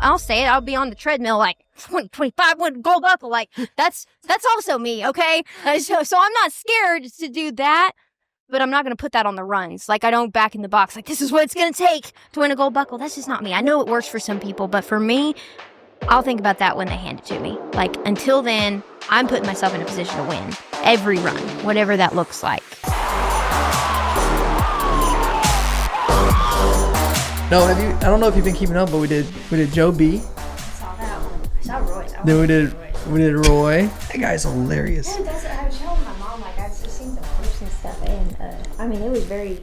I'll say it. I'll be on the treadmill like 25 win gold buckle. Like that's also me. Okay. So I'm not scared to do that, but I'm not going to put that on the runs. Like I don't back in the box. Like this is what it's going to take to win a gold buckle. That's just not me. I know it works for some people, but for me, I'll think about that when they hand it to me. Like until then, I'm putting myself in a position to win every run, whatever that looks like. No, I don't know if you've been keeping up, but we did Joe B. I saw that one. I saw Roy. Then we did Roy. That guy's hilarious. Yeah, I was showing my mom, like, I've just seen some posts and stuff, and, I mean, it was very,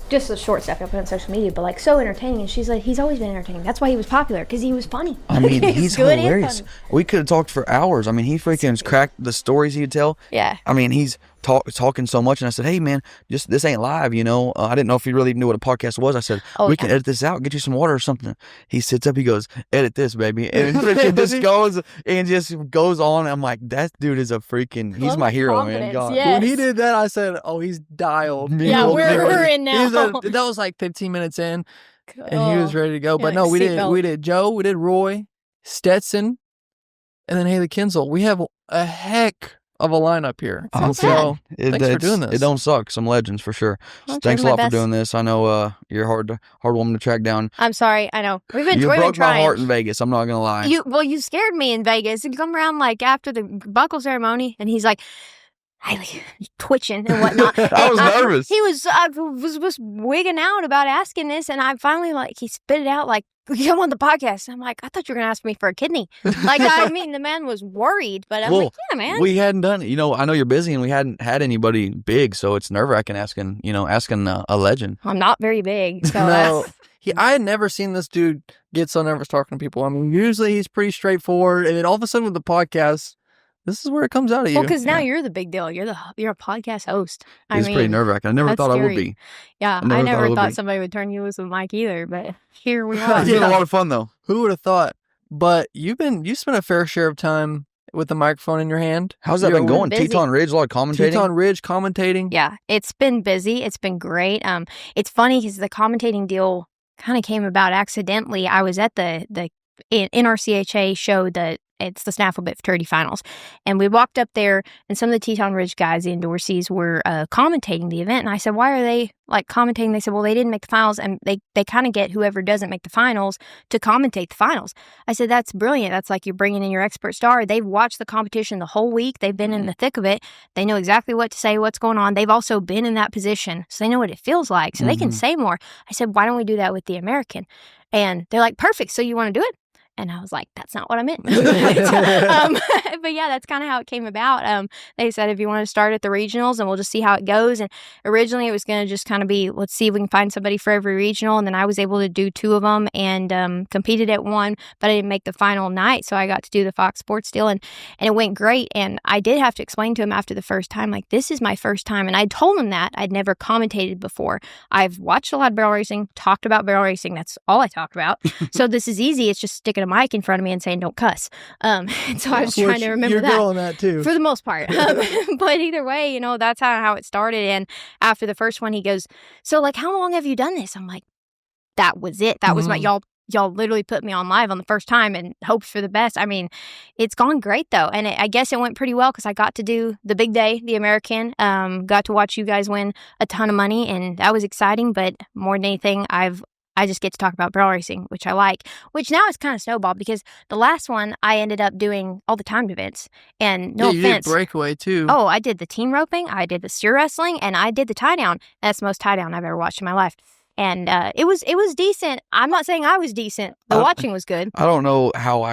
just the short stuff I put on social media, but, like, so entertaining, and she's like, he's always been entertaining. That's why he was popular, because he was funny. I mean, he's hilarious. We could have talked for hours. I mean, he freaking cracked the stories he'd tell. Yeah. I mean, he's talking so much, and I said, hey, man, this ain't live, you know. I didn't know if he really knew what a podcast was. I said, we can edit this out, get you some water or something. He sits up, he goes, edit this, baby. And it just goes on. I'm like, that dude is a freaking, he's my hero, man. God. Yes. When he did that, I said, oh, he's dialed. Yeah, we're in now. That was like 15 minutes in, and he was ready to go. But no, we did Joe, we did Roy, Stetson, and then Hailey Kinsel. We have a heck of a lineup here. So thanks for doing this. It don't suck. Some legends for sure. Thanks a lot for doing this. I know you're a hard woman to track down. I'm sorry. I know. We've been broke trying. my heart in Vegas. I'm not gonna lie. You scared me in Vegas. You come around like after the buckle ceremony, and he's like, Hailey, twitching and whatnot. I was nervous. I was wigging out about asking this, and I finally, like, he spit it out like, come on the podcast. I'm like, I thought you were going to ask me for a kidney. Like, I mean, the man was worried, but I'm like, yeah, man. We hadn't done it. You know, I know you're busy, and we hadn't had anybody big, so it's nerve-wracking asking a legend. I'm not very big, so no. I had never seen this dude get so nervous talking to people. I mean, usually he's pretty straightforward, and then all of a sudden with the podcast, this is where it comes out of you. Well, because now you're the big deal. You're a podcast host. It's pretty nerve-wracking. I never thought scary. I would be. Yeah, I never thought somebody would turn you loose with a mic either, but here we are. It's been a lot of fun, though. Who would have thought? But you spent a fair share of time with the microphone in your hand. How's that been going? Teton Ridge, a lot of commentating? Teton Ridge, commentating. Yeah, it's been busy. It's been great. It's funny because the commentating deal kind of came about accidentally. I was at the NRCHA show it's the Snaffle Bit Fraternity Finals. And we walked up there, and some of the Teton Ridge guys, the endorsees, were commentating the event. And I said, why are they, like, commentating? They said, well, they didn't make the finals, and they kind of get whoever doesn't make the finals to commentate the finals. I said, that's brilliant. That's like you're bringing in your expert star. They've watched the competition the whole week. They've been in the thick of it. They know exactly what to say, what's going on. They've also been in that position, so they know what it feels like, so they can say more. I said, why don't we do that with the American? And they're like, perfect. So you want to do it? And I was like, that's not what I meant. But yeah, that's kind of how it came about. They said, if you want to start at the regionals, and we'll just see how it goes. And originally it was going to just kind of be, let's see if we can find somebody for every regional. And then I was able to do 2 of them and competed at 1, but I didn't make the final night. So I got to do the Fox Sports deal, and it went great. And I did have to explain to him after the first time, like, this is my first time. And I told him that I'd never commentated before. I've watched a lot of barrel racing, talked about barrel racing. That's all I talk about. So this is easy. It's just sticking a mic in front of me and saying, don't cuss. And so I was trying to remember that. You're doing that too. For the most part. But either way, you know, that's how it started. And after the first one, he goes, so, like, how long have you done this? I'm like, that was it. That was my, y'all literally put me on live on the first time and hopes for the best. I mean, it's gone great though. And I guess it went pretty well because I got to do the big day, the American, got to watch you guys win a ton of money, and that was exciting. But more than anything, I just get to talk about barrel racing, which I like, which now is kind of snowballed because the last one I ended up doing all the timed events, and no you offense. Did breakaway too. Oh, I did the team roping, I did the steer wrestling, and I did the tie down. That's the most tie down I've ever watched in my life. And it was decent. I'm not saying I was decent. The watching was good. I don't know how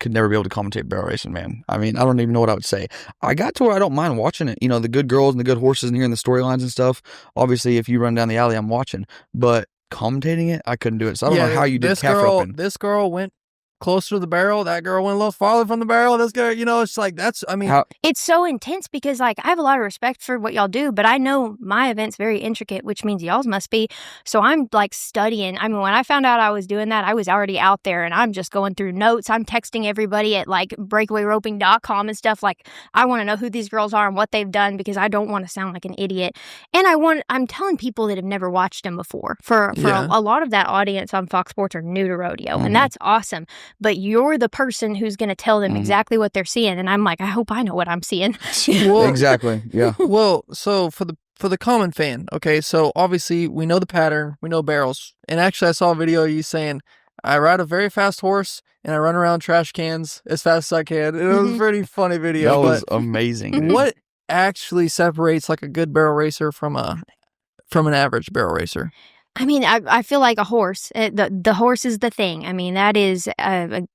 could never be able to commentate barrel racing, man. I mean, I don't even know what I would say. I got to where I don't mind watching it. You know, the good girls and the good horses and hearing the storylines and stuff. Obviously, if you run down the alley, I'm watching. But commentating it, I couldn't do it. So I don't know how you did calf roping. This girl went closer to the barrel. That girl went a little farther from the barrel. This girl, it's like, it's so intense because like I have a lot of respect for what y'all do, but I know my event's very intricate, which means y'all's must be. So I'm like studying. I mean, when I found out I was doing that, I was already out there and I'm just going through notes. I'm texting everybody at like breakawayroping.com and stuff. Like, I want to know who these girls are and what they've done because I don't want to sound like an idiot. And I'm telling people that have never watched them before. For a lot of that audience on Fox Sports are new to rodeo, and that's awesome. But you're the person who's going to tell them exactly what they're seeing, and I'm like, I hope I know what I'm seeing. Well, exactly. Yeah. Well, so for the common fan, okay, so obviously we know the pattern, we know barrels, and actually I saw a video of you saying, I ride a very fast horse and I run around trash cans as fast as I can. It was a pretty funny video. That was amazing. Dude. What actually separates like a good barrel racer from an average barrel racer? I mean, I feel like a horse. The horse is the thing. I mean, that is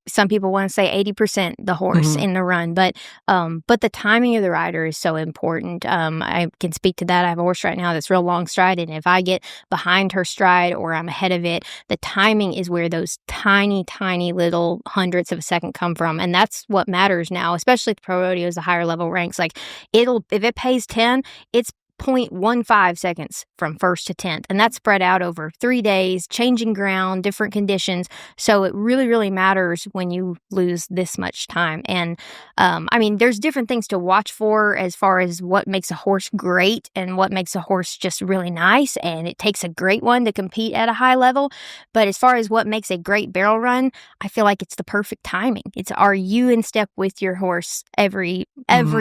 some people want to say 80% the horse in the run, but the timing of the rider is so important. I can speak to that. I have a horse right now that's real long stride, and if I get behind her stride or I'm ahead of it, the timing is where those tiny, tiny little hundredths of a second come from, and that's what matters now, especially the pro rodeos, the higher level ranks. Like if it pays 10, it's 0.15 seconds from first to 10th, and that's spread out over 3 days, changing ground, different conditions. So it really, really matters when you lose this much time. And I mean, there's different things to watch for as far as what makes a horse great and what makes a horse just really nice, and it takes a great one to compete at a high level. But as far as what makes a great barrel run, I feel like it's the perfect timing. It's, are you in step with your horse every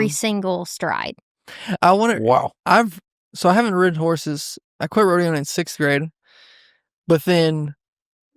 single stride? Wow. I haven't ridden horses. I quit rodeoing in 6th grade, but then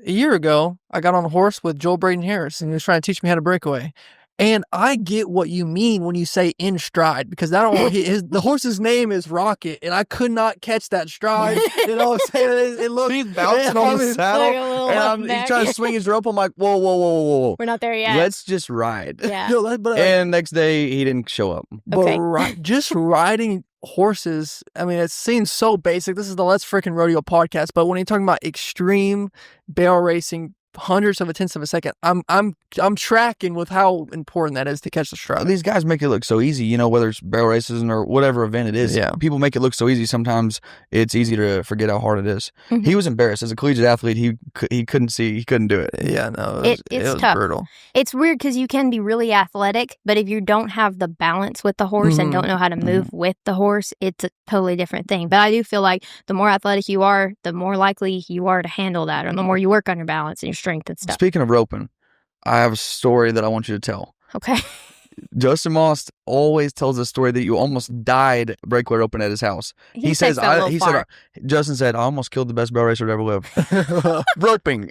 a year ago, I got on a horse with Joel Braden Harris, and he was trying to teach me how to breakaway. And I get what you mean when you say in stride, because the horse's name is Rocket, and I could not catch that stride. You know what I'm saying? It looked, he's bouncing on the saddle, and he's trying to swing his rope. I'm like, whoa. We're not there yet. Let's just ride. Yeah. And next day, he didn't show up. Okay. But just riding horses, I mean, it seems so basic. This is the Let's Freakin' Rodeo podcast, but when you're talking about extreme barrel racing, hundreds of a tenth of a second, I'm tracking with how important that is to catch the stride. These guys make it look so easy, whether it's barrel races or whatever event it is. Yeah. People make it look so easy. Sometimes it's easy to forget how hard it is. He was embarrassed as a collegiate athlete. He couldn't do it. Yeah, no, it was tough. Brutal. It's weird because you can be really athletic, but if you don't have the balance with the horse and don't know how to move with the horse, it's a totally different thing. But I do feel like the more athletic you are, the more likely you are to handle that, or the more you work on your balance and your strength and stuff. Speaking of roping, I have a story that I want you to tell. Okay. Justin Moss always tells a story that you almost died breakaway roping at his house. Justin said, I almost killed the best barrel racer to ever live. Roping.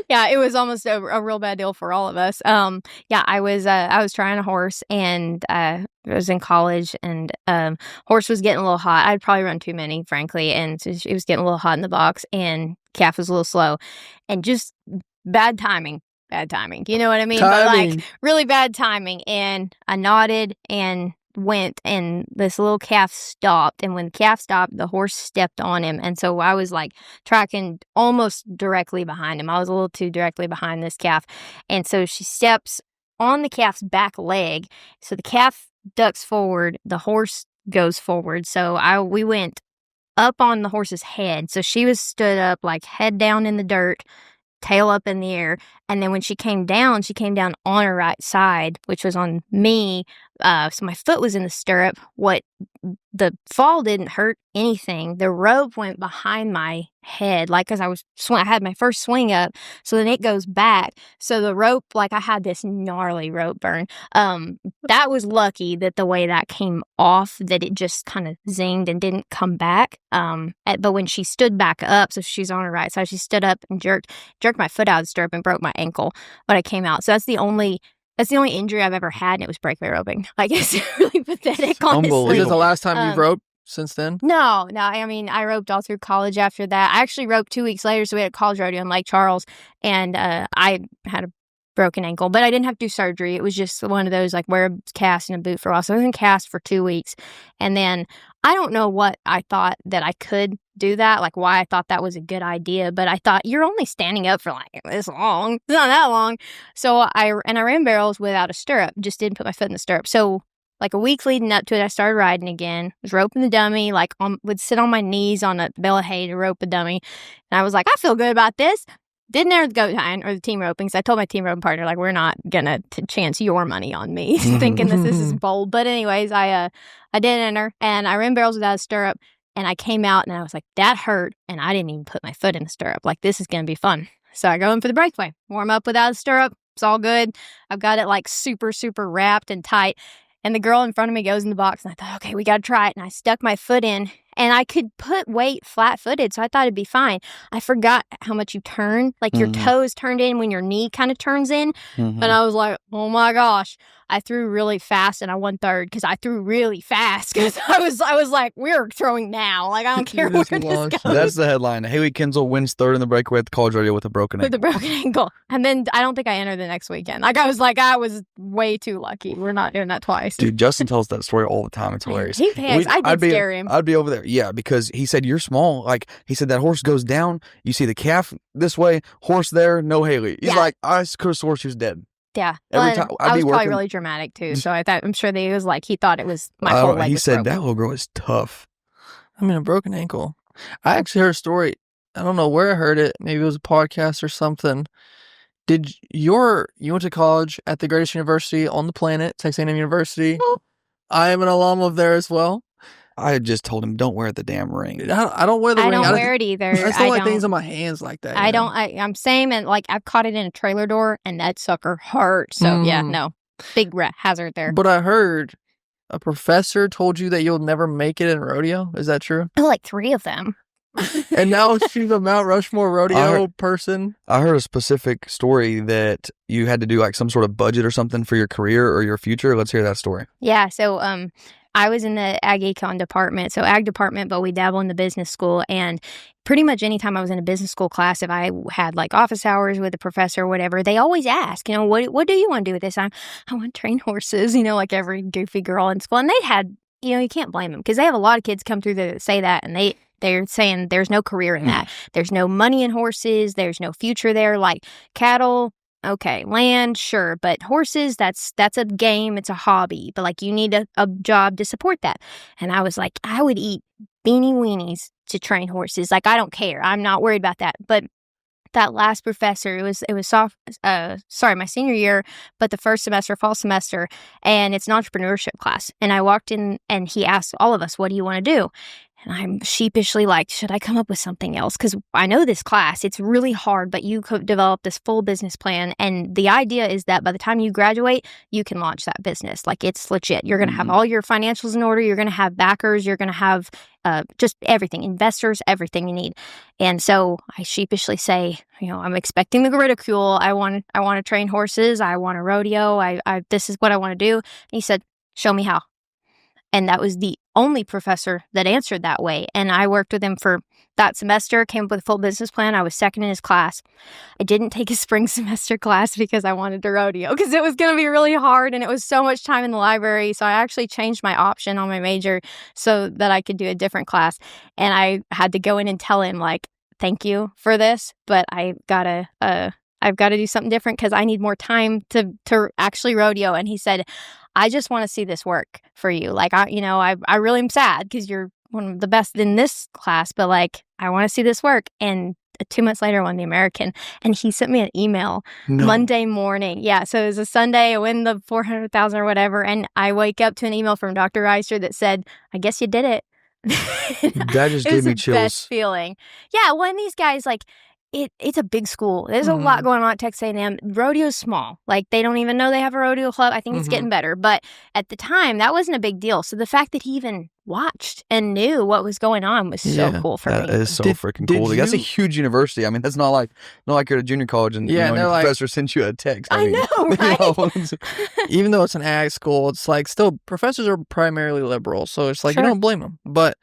Yeah, it was almost a real bad deal for all of us. I was trying a horse, and I was in college, and horse was getting a little hot. I'd probably run too many, frankly, and it was getting a little hot in the box, and calf was a little slow, and just bad timing. You know what I mean? But like really bad timing, and I nodded and went, and this little calf stopped, and when the calf stopped, the horse stepped on him, and so I was like tracking almost directly behind him. I was a little too directly behind this calf, and so she steps on the calf's back leg, so the calf ducks forward, the horse goes forward, so we went up on the horse's head, so she was stood up like head down in the dirt, tail up in the air, and then when she came down on her right side, which was on me, so my foot was in the stirrup. The fall didn't hurt anything. The rope went behind my head, like as I had my first swing up, so then it goes back. So the rope, like I had this gnarly rope burn. That was lucky that the way that came off, that it just kind of zinged and didn't come back. But when she stood back up, so she's on her right side, she stood up and jerked my foot out of the stirrup and broke my ankle when I came out. So that's the only injury I've ever had, and it was breakaway roping. Like, it's really pathetic, honestly. Is this the last time you've roped since then? No. I mean, I roped all through college after that. I actually roped 2 weeks later, so we had a college rodeo in Lake Charles, and I had a broken ankle, but I didn't have to do surgery. It was just one of those, like, wear a cast and a boot for a while. So I was in cast for 2 weeks, and then I don't know what I thought that I could do that, like why I thought that was a good idea. But I thought, you're only standing up for like this long. It's not that long. So I ran barrels without a stirrup, just didn't put my foot in the stirrup. So like a week leading up to it, I started riding again, was roping the dummy, like would sit on my knees on a bale of hay to rope a dummy. And I was like, I feel good about this. Didn't enter the goat tying or the team roping. So I told my team roping partner, like, we're not going to chance your money on me, thinking that this is bold. But anyways, I did enter, and I ran barrels without a stirrup, and I came out, and I was like, that hurt, and I didn't even put my foot in the stirrup. Like, this is going to be fun. So I go in for the breakaway, warm up without a stirrup. It's all good. I've got it, like, super, super wrapped and tight. And the girl in front of me goes in the box, and I thought, okay, we got to try it. And I stuck my foot in, and I could put weight flat-footed, so I thought it'd be fine. I forgot how much you turn. Like, your toes turned in when your knee kind of turns in. And I was like, oh, my gosh. I threw really fast, and I won third because I threw really fast because I was like, we're throwing now. Like, I don't care where this goes. That's the headline. Hailey Kinsel wins third in the breakaway at the college rodeo with a broken ankle. With a broken ankle. And then I don't think I entered the next weekend. Like, I was way too lucky. We're not doing that twice. Dude, Justin tells that story all the time. It's hilarious. He panics. I did scare him. I'd be over there. Yeah, because he said, you're small. Like, he said that horse goes down. You see the calf this way, horse there, no Hailey. He's like, I could have swore she was dead. Yeah. Every time I was probably really dramatic too. So I'm sure that he was like, he thought it was my whole leg. He was said broken. that little girl is tough. I mean, a broken ankle. I actually heard a story. I don't know where I heard it. Maybe it was a podcast or something. You went to college at the greatest university on the planet, Texas A&M University. Oh. I am an alum of there as well. I just told him, don't wear the damn ring. I don't wear the ring. I don't wear it either. I don't like things on my hands like that. I'm same, and like I've caught it in a trailer door, and that sucker hurt. So yeah, no, big hazard there. But I heard a professor told you that you'll never make it in rodeo. Is that true? Like 3 of them. And now she's a Mount Rushmore rodeo person. I heard a specific story that you had to do like some sort of budget or something for your career or your future. Let's hear that story. Yeah. So I was in the ag econ department, so ag department, but we dabble in the business school. And pretty much anytime I was in a business school class, if I had like office hours with a professor or whatever, they always ask, what do you want to do with this? I want to train horses, like every goofy girl in school. And they had, you can't blame them because they have a lot of kids come through there that say that, and they're saying there's no career in that. There's no money in horses. There's no future there. Like cattle, okay, land, sure, but horses, that's a game. It's a hobby, but like you need a job to support that. And I was like, I would eat beanie weenies to train horses. Like, I don't care. I'm not worried about that. But that last professor, it was my senior year, but the first semester, fall semester, and it's an entrepreneurship class. And I walked in and he asked all of us, what do you want to do? And I'm sheepishly like, should I come up with something else? Because I know this class, it's really hard, but you could develop this full business plan. And the idea is that by the time you graduate, you can launch that business. Like, it's legit. You're going to have all your financials in order. You're going to have backers. You're going to have just everything, investors, everything you need. And so I sheepishly say, I'm expecting the ridicule. I want to train horses. I want a rodeo. This is what I want to do. And he said, show me how. And that was the only professor that answered that way. And I worked with him for that semester, came up with a full business plan. I was second in his class. I didn't take a spring semester class because I wanted to rodeo because it was going to be really hard and it was so much time in the library. So I actually changed my option on my major so that I could do a different class. And I had to go in and tell him, like, thank you for this, but I've got to do something different because I need more time to actually rodeo. And he said, I just want to see this work for you. Like, I really am sad because you're one of the best in this class, but like, I want to see this work. And 2 months later, I won the American, and he sent me an email Monday morning. Yeah. So it was a Sunday. I win the 400,000 or whatever. And I wake up to an email from Dr. Reister that said, I guess you did it. That just gave me chills. Best feeling. Yeah. When these guys, like, it's a big school. There's a lot going on at Texas A&M. Rodeo's small. Like, they don't even know they have a rodeo club. I think it's getting better. But at the time, that wasn't a big deal. So the fact that he even watched and knew what was going on was so cool for me. That is so freaking cool. That's a huge university. I mean, that's not like you're at a junior college and your professor sent you a text. I know, right? Even though it's an ag school, it's like still professors are primarily liberal. So it's like, you don't blame them. But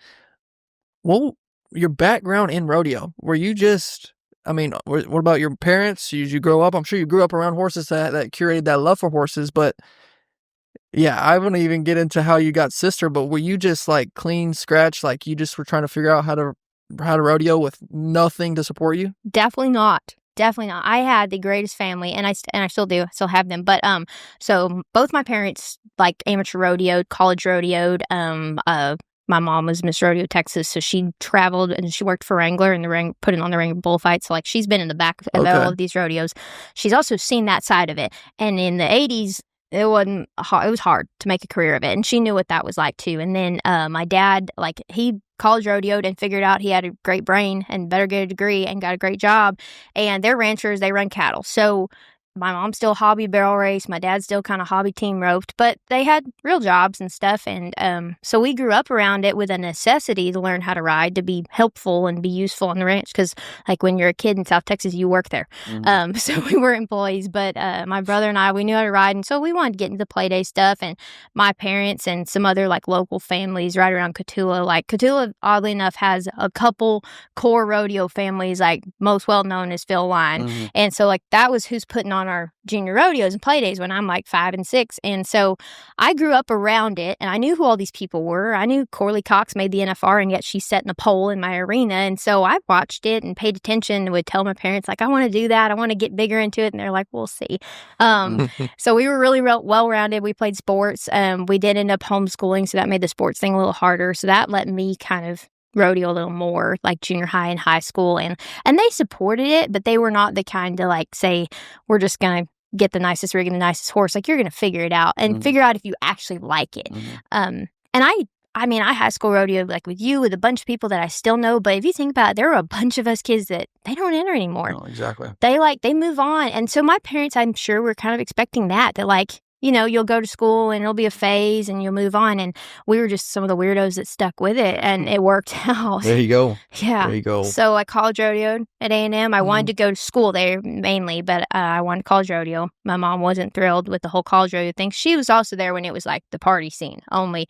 your background in rodeo, were you just... I mean, what about your parents? Did you grow up? I'm sure you grew up around horses that curated that love for horses. But yeah, I wouldn't even get into how you got sister. But were you just like clean scratch? Like you just were trying to figure out how to had a rodeo with nothing to support you? Definitely not. Definitely not. I had the greatest family, and I still do. I still have them. But so both my parents like amateur rodeoed, college rodeoed. My mom was Miss Rodeo Texas, so she traveled and she worked for Wrangler and putting on the Wrangler bullfights. So like she's been in the back of all of these rodeos. She's also seen that side of it. And in the 80s, it wasn't hard. It was hard to make a career of it, and she knew what that was like too. And then my dad, like he college rodeoed and figured out he had a great brain and better get a degree and got a great job. And they're ranchers; they run cattle. So my mom still hobby barrel race. My dad still kind of hobby team roped, but they had real jobs and stuff. And so we grew up around it with a necessity to learn how to ride, to be helpful and be useful on the ranch. Because like when you're a kid in South Texas, you work there. So we were employees, but my brother and I, we knew how to ride. And so we wanted to get into the play day stuff. And my parents and some other like local families right around Cotulla, like Cotulla, oddly enough, has a couple core rodeo families, like most well known as Phil Line. And so like that was who's putting on our junior rodeos and play days when I'm like 5 and 6. And so I grew up around it, and I knew who all these people were. I knew Corley Cox made the NFR, and yet she's setting a pole in my arena. And so I watched it and paid attention and would tell my parents, like, I want to do that. I want to get bigger into it. And they're like, we'll see. So we were really well-rounded. We played sports. We did end up homeschooling, so that made the sports thing a little harder. So that let me kind of rodeo a little more, like junior high and high school, and they supported it, but they were not the kind to like say, we're just gonna get the nicest rig and the nicest horse. Like, you're gonna figure it out and figure out if you actually like it. And I mean, I high school rodeo like with you, with a bunch of people that I still know, but if you think about it, there are a bunch of us kids that they don't enter anymore. No, exactly. They move on. And so my parents, I'm sure, were kind of expecting that like, you know, you'll go to school and it'll be a phase and you'll move on. And we were just some of the weirdos that stuck with it, and it worked out. There you go. Yeah. There you go. So I college rodeoed at A&M. I wanted to go to school there mainly, but I wanted college rodeo. My mom wasn't thrilled with the whole college rodeo thing. She was also there when it was like the party scene only.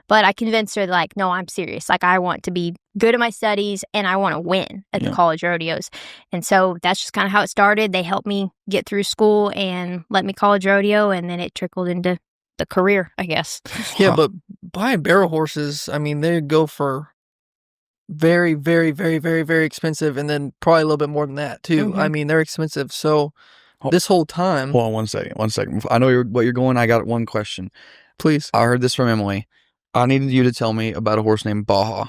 But I convinced her like, no, I'm serious. Like, I want to be good at my studies and I want to win at the college rodeos. And so that's just kind of how it started. They helped me get through school and let me college rodeo, and then it trickled into the career, I guess. Yeah, but buying barrel horses, I mean, they go for very, very, very, very, very expensive, and then probably a little bit more than that too. I mean, they're expensive. So this whole time, hold on 1 second. 1 second. I know what you're going. I got one question, please. I heard this from Emily. I needed you to tell me about a horse named Baja.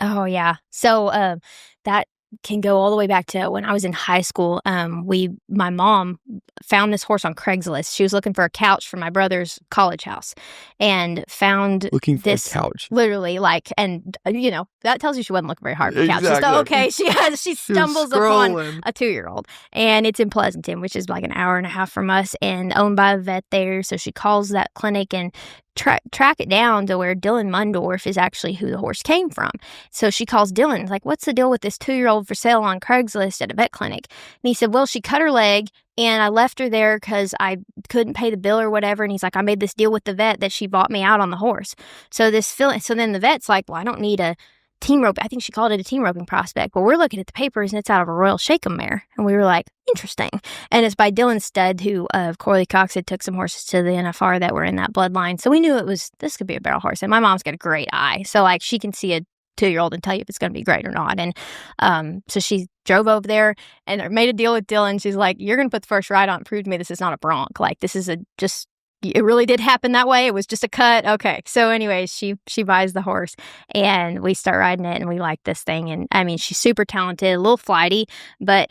Oh yeah. So that can go all the way back to when I was in high school. My mom found this horse on Craigslist. She was looking for a couch for my brother's college house, and found this couch. Literally, like, and you know, that tells you she wasn't looking very hard for couches. Exactly. So, okay, she stumbles upon a 2-year-old, and it's in Pleasanton, which is like an hour and a half from us, and owned by a vet there. So she calls that clinic and track it down to where Dylan Mundorf is actually who the horse came from. So she calls Dylan, like, what's the deal with this 2-year-old for sale on Craigslist at a vet clinic? And he said, well, she cut her leg and I left her there because I couldn't pay the bill or whatever. And he's like, I made this deal with the vet that she bought me out on the horse. So then the vet's like, well, I don't need a team rope. I think she called it a team roping prospect, but we're looking at the papers and it's out of a Royal Shakeham mare. And we were like, interesting. And it's by Dylan Stud, who Corley Cox had took some horses to the NFR that were in that bloodline. So we knew this could be a barrel horse. And my mom's got a great eye. So like, she can see a 2-year-old and tell you if it's going to be great or not. And so she drove over there and made a deal with Dylan. She's like, you're going to put the first ride on, prove to me this is not a bronc. Like, this is it really did happen that way. It was just a cut. Okay. So anyways, she buys the horse and we start riding it, and we like this thing. And I mean, she's super talented, a little flighty, but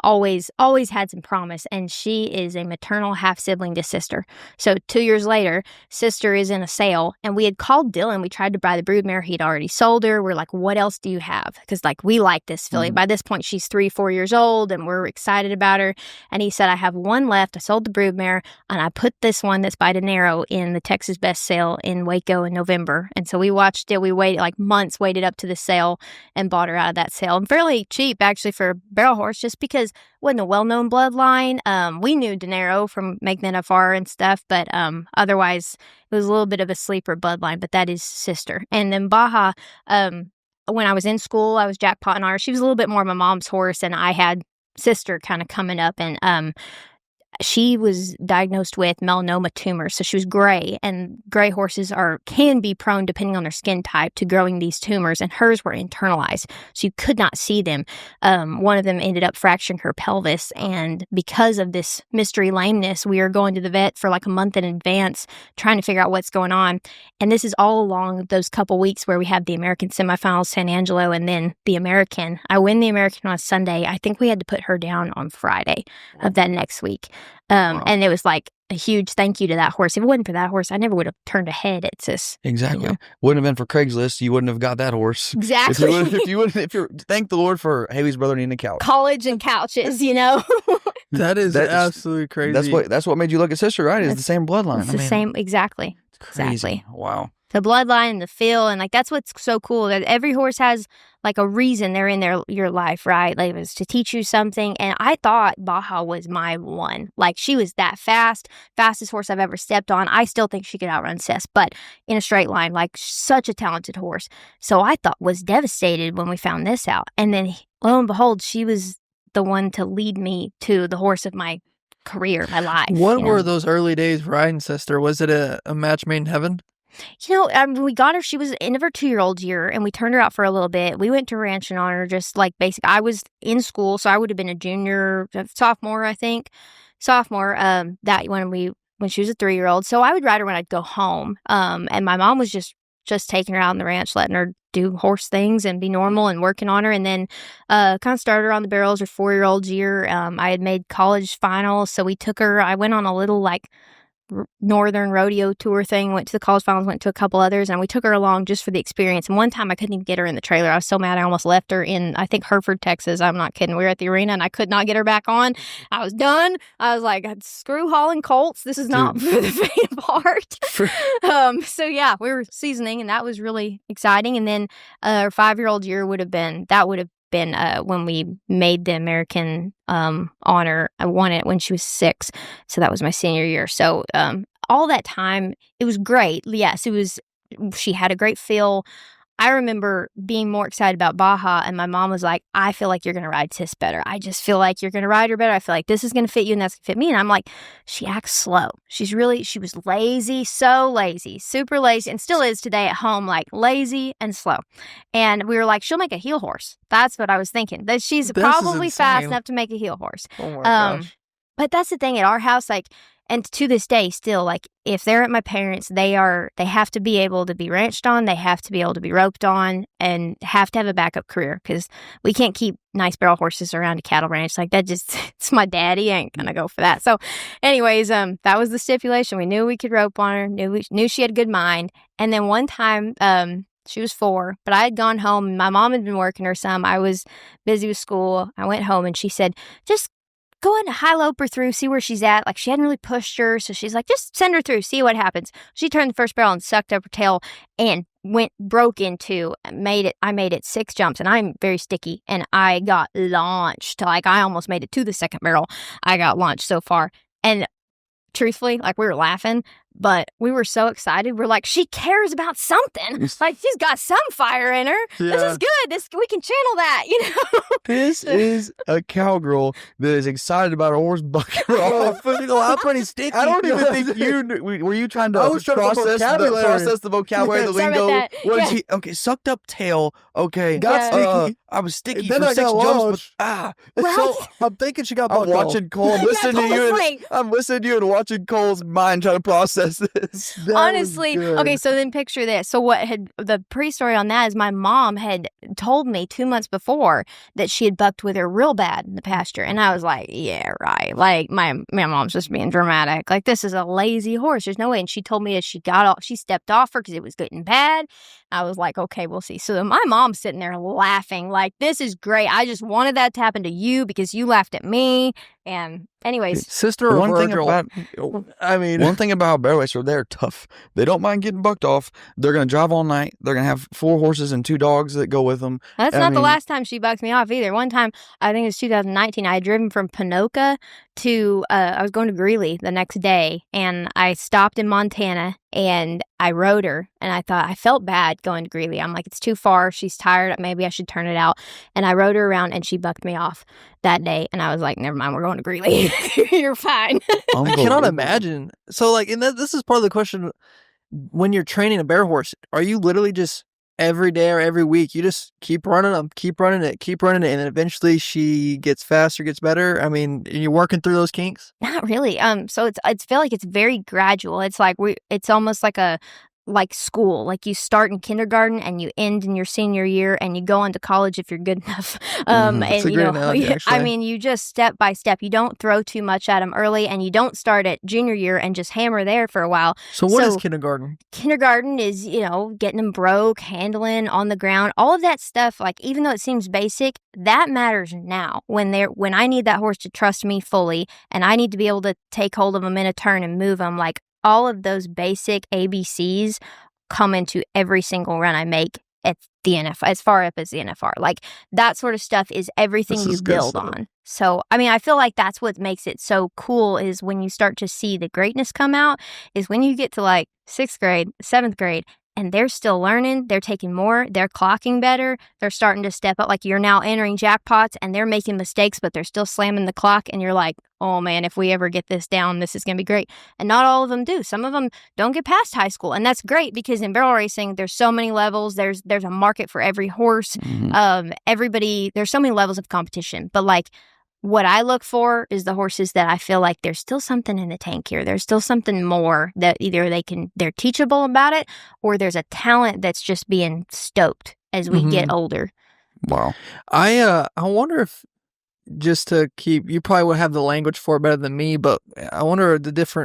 always had some promise. And she is a maternal half sibling to Sister. So 2 years later, Sister is in a sale, and we had called Dylan. We tried to buy the broodmare. He'd already sold her. We're like, what else do you have? Because like, we like this filly. By this point, she's 3-4 years old and we're excited about her. And he said, I have one left. I sold the broodmare and I put this one that's by Dinero in the Texas Best Sale in Waco in November. And so we watched it. We waited like months, waited up to the sale and bought her out of that sale. And fairly cheap actually for a barrel horse, just because it wasn't a well-known bloodline. We knew Dinero from making NFR and stuff, but otherwise it was a little bit of a sleeper bloodline, but that is Sister. And then Baja, when I was in school, I was jackpotting her. She was a little bit more of my mom's horse, and I had Sister kind of coming up, and she was diagnosed with melanoma tumor. So she was gray, and gray horses can be prone, depending on their skin type, to growing these tumors, and hers were internalized. So you could not see them. One of them ended up fracturing her pelvis. And because of this mystery lameness, we are going to the vet for like a month in advance, trying to figure out what's going on. And this is all along those couple weeks where we have the American semifinals, San Angelo, and then the American. I win the American on Sunday. I think we had to put her down on Friday of that next week. Wow. And it was like a huge thank you to that horse. If it wasn't for that horse, I never would have turned a head. It's just exactly, wouldn't have been for Craigslist. You wouldn't have got that horse. Exactly. If you thank the Lord for Hailey's brother needing a couch, college and couches. That is absolutely crazy. That's what made you look at sister, right? It's the same bloodline. It's the same, exactly. It's crazy. Exactly. Wow. The bloodline and the feel, and like that's what's so cool, that every horse has like a reason they're in your life, right? Like it was to teach you something. And I thought Baja was my one. Like she was that fastest horse I've ever stepped on. I still think she could outrun Cess, but in a straight line, like such a talented horse. So I was devastated when we found this out. And then lo and behold, she was the one to lead me to the horse of my career, my life. What were those early days riding, sister? Was it a match made in heaven? We got her, she was in her 2-year-old year, and we turned her out for a little bit. We went to ranching on her, just like basic. I was in school, so I would have been a sophomore, I think. That when she was a 3-year-old. So I would ride her when I'd go home. And my mom was just taking her out on the ranch, letting her do horse things and be normal and working on her. And then kind of started her on the barrels her 4-year-old year. I had made college finals, so we took her. I went on a little like northern rodeo tour thing, went to the college finals, went to a couple others, and we took her along just for the experience. And one time I couldn't even get her in the trailer. I was so mad I almost left her in, I think, Hereford, Texas. I'm not kidding. We were at the arena and I could not get her back on. I was done. I was like, screw hauling colts. This is not for the faint of heart. So yeah, we were seasoning, and that was really exciting. And then her 5-year-old year would have been when we made the American honor. I won it when she was 6, so that was my senior year. So all that time, it was great. Yes, it was. She had a great feel. I remember being more excited about Baja, and my mom was like, I feel like you're going to ride Sis better. I just feel like you're going to ride her better. I feel like this is going to fit you, and that's going to fit me. And I'm like, she acts slow. She was lazy, so lazy, super lazy, and still is today at home, like lazy and slow. And we were like, she'll make a heel horse. That's what I was thinking. That she's probably fast enough to make a heel horse. Oh my gosh. But that's the thing at our house, like, and to this day, still, like, if they're at my parents', they have to be able to be ranched on, they have to be able to be roped on, and have to have a backup career, because we can't keep nice barrel horses around a cattle ranch. Like, that just, it's my daddy, ain't gonna go for that. So anyways, that was the stipulation. We knew we could rope on her, knew she had a good mind. And then one time, she was 4, but I had gone home. My mom had been working her some. I was busy with school. I went home, and she said, just go ahead and high-lope her through, see where she's at. Like, she hadn't really pushed her, so she's like, just send her through, see what happens. She turned the first barrel and sucked up her tail and broke into, I made it 6 jumps, and I'm very sticky, and I got launched. Like, I almost made it to the second barrel. I got launched so far. And truthfully, like, we were laughing, but we were so excited. We're like, she cares about something. Like, she's got some fire in her. Yeah. This is good. We can channel that, This is a cowgirl that is excited about a horse bucking her off. I'm pretty sticky. I don't even think you were you trying to process the vocabulary, the lingo. What is he? Okay, sucked up tail. Okay, got sticky. I was sticky then for I 6 jumps. So I'm thinking she got bucked. I'm watching Cole. I'm listening to you and watching Cole's mind try to process this. Honestly, okay, so then picture this. So the pre-story on that is my mom had told me 2 months before that she had bucked with her real bad in the pasture. And I was like, yeah, right. Like, my mom's just being dramatic. Like, this is a lazy horse. There's no way. And she told me as she stepped off her because it was getting bad. I was like, okay, we'll see. So my mom's sitting there laughing like, this is great. I just wanted that to happen to you because you laughed at me. And anyways, sister, one thing about barrel racers, they're tough. They don't mind getting bucked off. They're going to drive all night. They're going to have 4 horses and 2 dogs that go with them. That's not the last time she bucked me off either. One time, I think it was 2019, I had driven from Ponoka to, I was going to Greeley the next day, and I stopped in Montana, and I rode her, and I felt bad going to Greeley. I'm like, it's too far. She's tired. Maybe I should turn it out. And I rode her around, and she bucked me off that day. And I was like, never mind, we're going going to Greeley. You're fine. I cannot imagine. So, like, and this is part of the question. When you're training a bear horse, are you literally just every day or every week, you just keep running them, keep running it, and then eventually she gets faster, gets better? I mean, you're working through those kinks? Not really. So it's feel like it's very gradual. It's like it's almost like school. Like you start in kindergarten and you end in your senior year and you go on to college if you're good enough. That's a great analogy, actually. I mean, you just step by step. You don't throw too much at them early, and you don't start at junior year and just hammer there for a while. So what is kindergarten? Kindergarten is, getting them broke, handling on the ground, all of that stuff. Like, even though it seems basic, that matters now when I need that horse to trust me fully, and I need to be able to take hold of them in a turn and move them. Like, all of those basic ABCs come into every single run I make at the NFR, as far up as the NFR. Like, that sort of stuff is everything you build on. So, I mean, I feel like that's what makes it so cool, is when you start to see the greatness come out, is when you get to like 6th grade, 7th grade, and they're still learning, they're taking more, they're clocking better, they're starting to step up. Like, you're now entering jackpots and they're making mistakes, but they're still slamming the clock, and you're like, oh man, if we ever get this down, this is going to be great. And not all of them do. Some of them don't get past high school, and that's great, because in barrel racing, there's so many levels. There's a market for every horse. There's so many levels of competition. But like, what I look for is the horses that I feel like there's still something in the tank here. There's still something more that either they're teachable about it, or there's a talent that's just being stoked as we get older. Wow. I wonder if, just to keep, you probably would have the language for it better than me, but I wonder if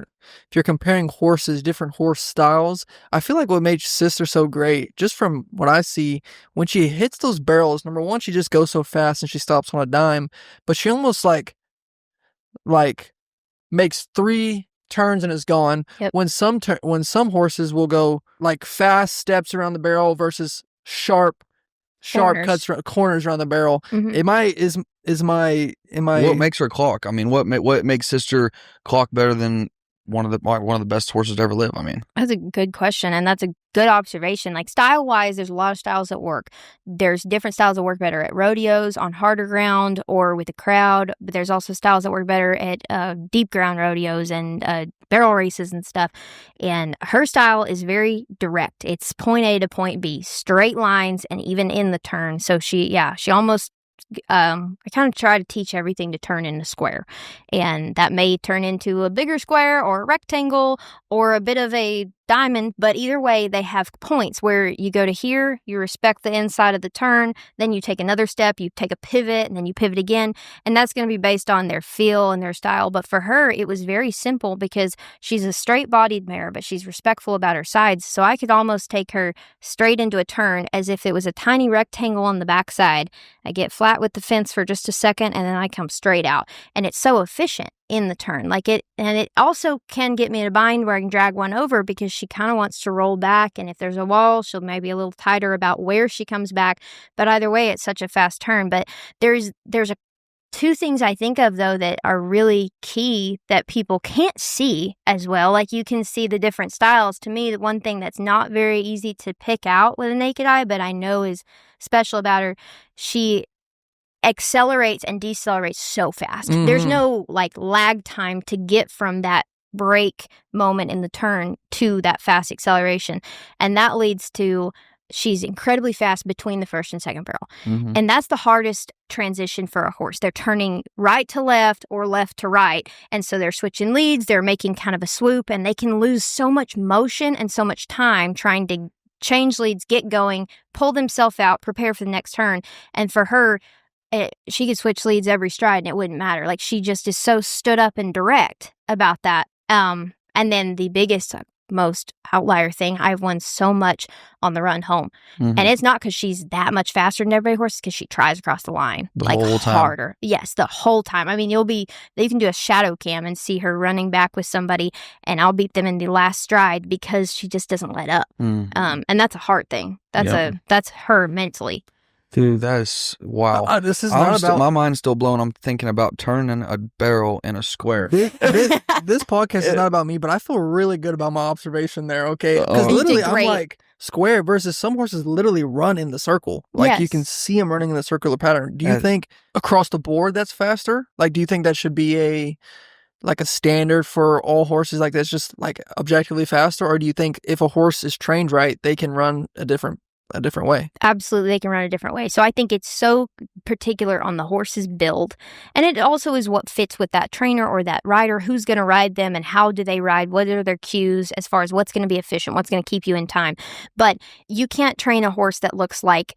you're comparing horses, different horse styles. I feel like what made Sister so great, just from what I see, when she hits those barrels, number one, she just goes so fast and she stops on a dime, but she almost like makes 3 turns and is gone. Yep. When some horses will go like fast steps around the barrel versus sharp cuts corners around the barrel. Am I what makes her clock? I mean, what makes Sister clock better than one of the best horses to ever live? I mean, that's a good question, and that's a good observation. Like, style wise, there's a lot of styles that work. There's different styles that work better at rodeos, on harder ground, or with a crowd, but there's also styles that work better at deep ground rodeos and barrel races and stuff. And her style is very direct. It's point A to point B, straight lines, and even in the turn. So she almost I kind of try to teach everything to turn into square, and that may turn into a bigger square or a rectangle or a bit of a diamond, but either way, they have points where you go to here, you respect the inside of the turn, then you take another step, you take a pivot, and then you pivot again, and that's going to be based on their feel and their style. But for her, it was very simple, because she's a straight-bodied mare, but she's respectful about her sides, so I could almost take her straight into a turn as if it was a tiny rectangle on the backside. I get flat with the fence for just a second, and then I come straight out, and it's so efficient in the turn. And it also can get me in a bind where I can drag one over, because she kind of wants to roll back, and if there's a wall, she'll maybe a little tighter about where she comes back. But either way, it's such a fast turn. But there's 2 things I think of, though, that are really key that people can't see as well. Like, you can see the different styles. To me, the one thing that's not very easy to pick out with a naked eye, but I know is special about her, she accelerates and decelerates so fast. There's no lag time to get from that break moment in the turn to that fast acceleration, and that leads to she's incredibly fast between the first and second barrel. And that's the hardest transition for a horse. They're turning right to left or left to right, and so they're switching leads, they're making kind of a swoop, and they can lose so much motion and so much time trying to change leads, get going, pull themselves out, prepare for the next turn. And for her, she could switch leads every stride and it wouldn't matter. Like, she just is so stood up and direct about that. And then the biggest, most outlier thing, I've won so much on the run home. And it's not because she's that much faster than every horse, because she tries across the line the whole time. Harder. Yes, the whole time. I mean, you can do a shadow cam and see her running back with somebody, and I'll beat them in the last stride because she just doesn't let up. And that's a hard thing. That's her mentally. Dude, that is wow. This is not about... my mind's still blown. I'm thinking about turning a barrel in a square. This podcast is not about me, but I feel really good about my observation there, okay? Because literally, I'm like, square versus some horses literally run in the circle. Like, you can see them running in the circular pattern. Do you think across the board that's faster? Like, do you think that should be a standard for all horses, like that's just like objectively faster? Or do you think if a horse is trained right, they can run a different way? Absolutely, they can run a different way. So I think it's so particular on the horse's build, and it also is what fits with that trainer or that rider, who's going to ride them and how do they ride, what are their cues as far as what's going to be efficient, what's going to keep you in time. But you can't train a horse that looks like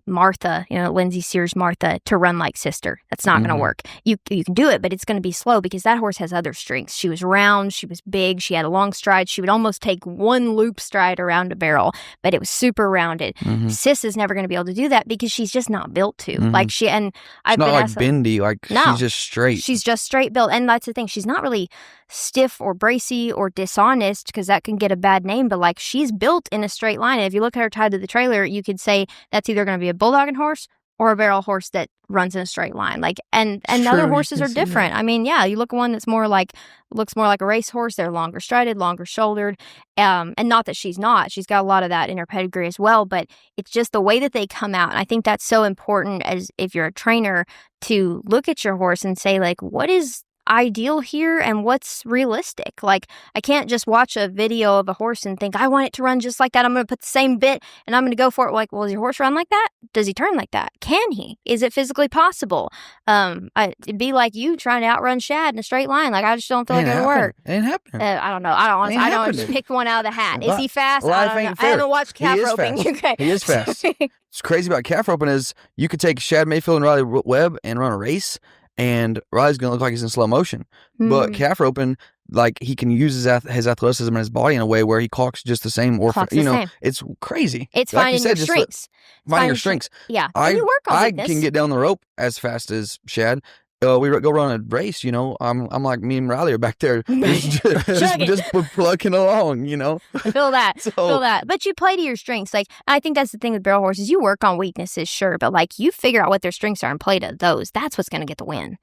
Martha, Lindsay Sears Martha, to run like Sister. That's not going to work. You can do it, but it's going to be slow because that horse has other strengths. She was round, she was big, she had a long stride. She would almost take one loop stride around a barrel, but it was super rounded. Sis is never going to be able to do that because she's just not built to. Like I've been not like bendy, she's just straight. She's just straight built, and that's the thing. She's not really stiff or bracy or dishonest because that can get a bad name, but like she's built in a straight line. And if you look at her tied to the trailer, you could say that's either going to be a bulldogging horse or a barrel horse that runs in a straight line. Like, and other horses are different. I mean, you look at one that's looks more like a race horse. They're longer strided, longer shouldered. And not that she's not. She's got a lot of that in her pedigree as well, but it's just the way that they come out. And I think that's so important as if you're a trainer to look at your horse and say, like, what is ideal here and what's realistic? Like, I can't just watch a video of a horse and think I want it to run just like that. I'm going to put the same bit and I'm going to go for it. Like, well, does your horse run like that? Does he turn like that? Can he? Is it physically possible? It'd be like you trying to outrun Shad in a straight line. Like, I just don't feel like it'll work. It ain't happening. I don't know. I don't just pick one out of the hat. Is he fast? I don't know. I haven't watched calf roping. Okay. He is fast. What's crazy about calf roping is you could take Shad Mayfield and Riley Webb and run a race, and Riley's going to look like he's in slow motion. But calf roping, like, he can use his athleticism and his body in a way where he clocks just the same. It's crazy. It's like finding your strengths. Finding your strengths. Yeah. And you work on I can get down the rope as fast as Shad. We go run a race, I'm like, me and Riley are back there just plugging along, I feel that. But you play to your strengths. Like, I think that's the thing with barrel horses. You work on weaknesses, sure, but like you figure out what their strengths are and play to those. That's what's going to get the win.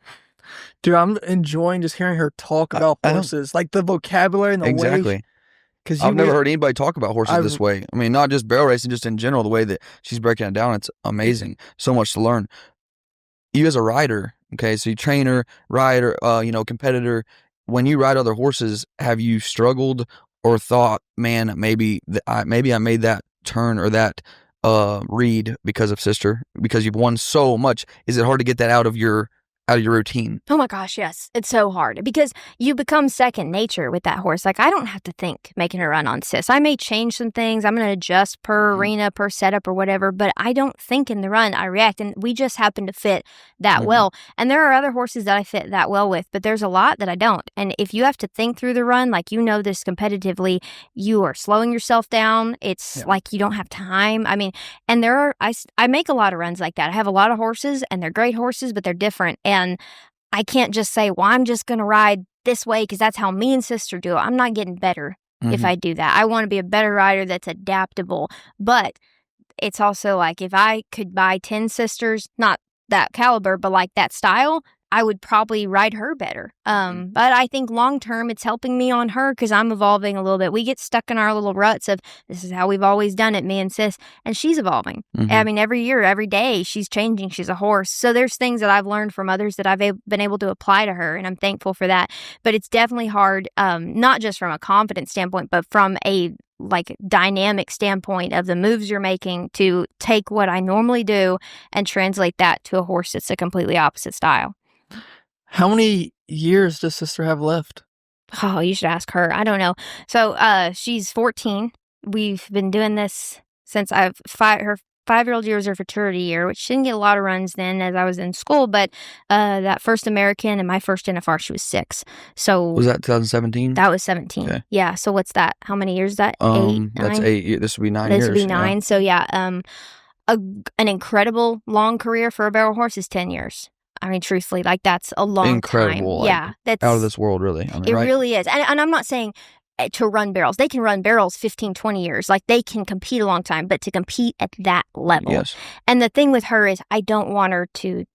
Dude, I'm enjoying just hearing her talk about horses, like the vocabulary and the way. Because I've never heard anybody talk about horses this way. I mean, not just barrel racing, just in general, the way that she's breaking it down. It's amazing. So much to learn. You as a rider, okay, so you trainer, rider, competitor. When you ride other horses, have you struggled or thought, man, maybe I made that turn or that read because of Sister, because you've won so much? Is it hard to get that out of your routine? Oh my gosh, yes. It's so hard because you become second nature with that horse. Like, I don't have to think making her run on Sis. I may change some things. I'm going to adjust per arena, per setup or whatever, but I don't think in the run. I react, and we just happen to fit that well. And there are other horses that I fit that well with, but there's a lot that I don't. And if you have to think through the run, like, this competitively, you are slowing yourself down. It's like you don't have time. I mean, and I make a lot of runs like that. I have a lot of horses and they're great horses, but they're different. And I can't just say, well, I'm just going to ride this way because that's how me and Sister do it. I'm not getting better if I do that. I want to be a better rider that's adaptable. But it's also like, if I could buy 10 Sisters, not that caliber, but like that style, I would probably ride her better. But I think long term, it's helping me on her because I'm evolving a little bit. We get stuck in our little ruts of this is how we've always done it, me and Sis, and she's evolving. I mean, every year, every day, she's changing. She's a horse. So there's things that I've learned from others that I've been able to apply to her, and I'm thankful for that. But it's definitely hard, not just from a confidence standpoint, but from a dynamic standpoint of the moves you're making to take what I normally do and translate that to a horse that's a completely opposite style. How many years does Sister have left? Oh, you should ask her. I don't know. So she's 14. We've been doing this since her 5-year-old year was her fraternity year, which she didn't get a lot of runs then as I was in school. But that first American and my first NFR, she was 6. So was that 2017? That was 17. Okay. Yeah. So what's that? How many years is that? 8, 9? That's 8. This would be 9 years. This would be 9. Yeah. So yeah, an incredible long career for a barrel horse is 10 years. I mean, truthfully, like, that's a long incredible time. Yeah, that's out of this world, really. I mean, it really is. And I'm not saying to run barrels. They can run barrels 15, 20 years. Like, they can compete a long time, but to compete at that level. Yes. And the thing with her is I don't want her to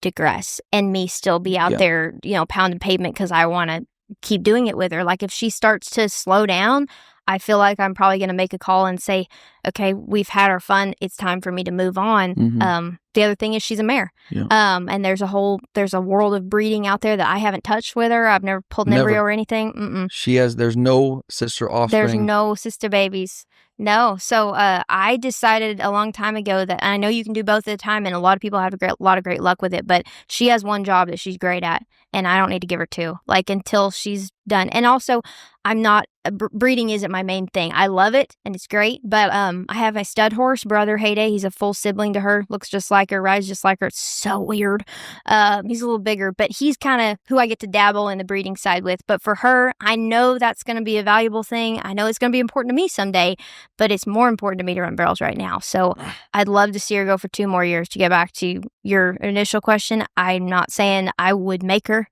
digress and me still be out there, pounding pavement because I want to keep doing it with her. Like, if she starts to slow down, I feel like I'm probably going to make a call and say, okay, we've had our fun. It's time for me to move on. Mm-hmm. The other thing is she's a mare. Yeah. And there's a world of breeding out there that I haven't touched with her. I've never pulled an embryo or anything. There's no sister offspring. There's no sister babies. No. So I decided a long time ago that I know you can do both at a time, and a lot of people have a lot of great luck with it, but she has one job that she's great at, and I don't need to give her two, like, until she's done. And also, I'm not, breeding isn't my main thing. I love it, and it's great, but I have a stud horse, brother Heyday. He's a full sibling to her, looks just like her, rides just like her. It's so weird. He's a little bigger, but he's kind of who I get to dabble in the breeding side with. But for her, I know that's going to be a valuable thing. I know it's going to be important to me someday, but it's more important to me to run barrels right now. So I'd love to see her go for 2 more years. To get back to your initial question, I'm not saying I would make her.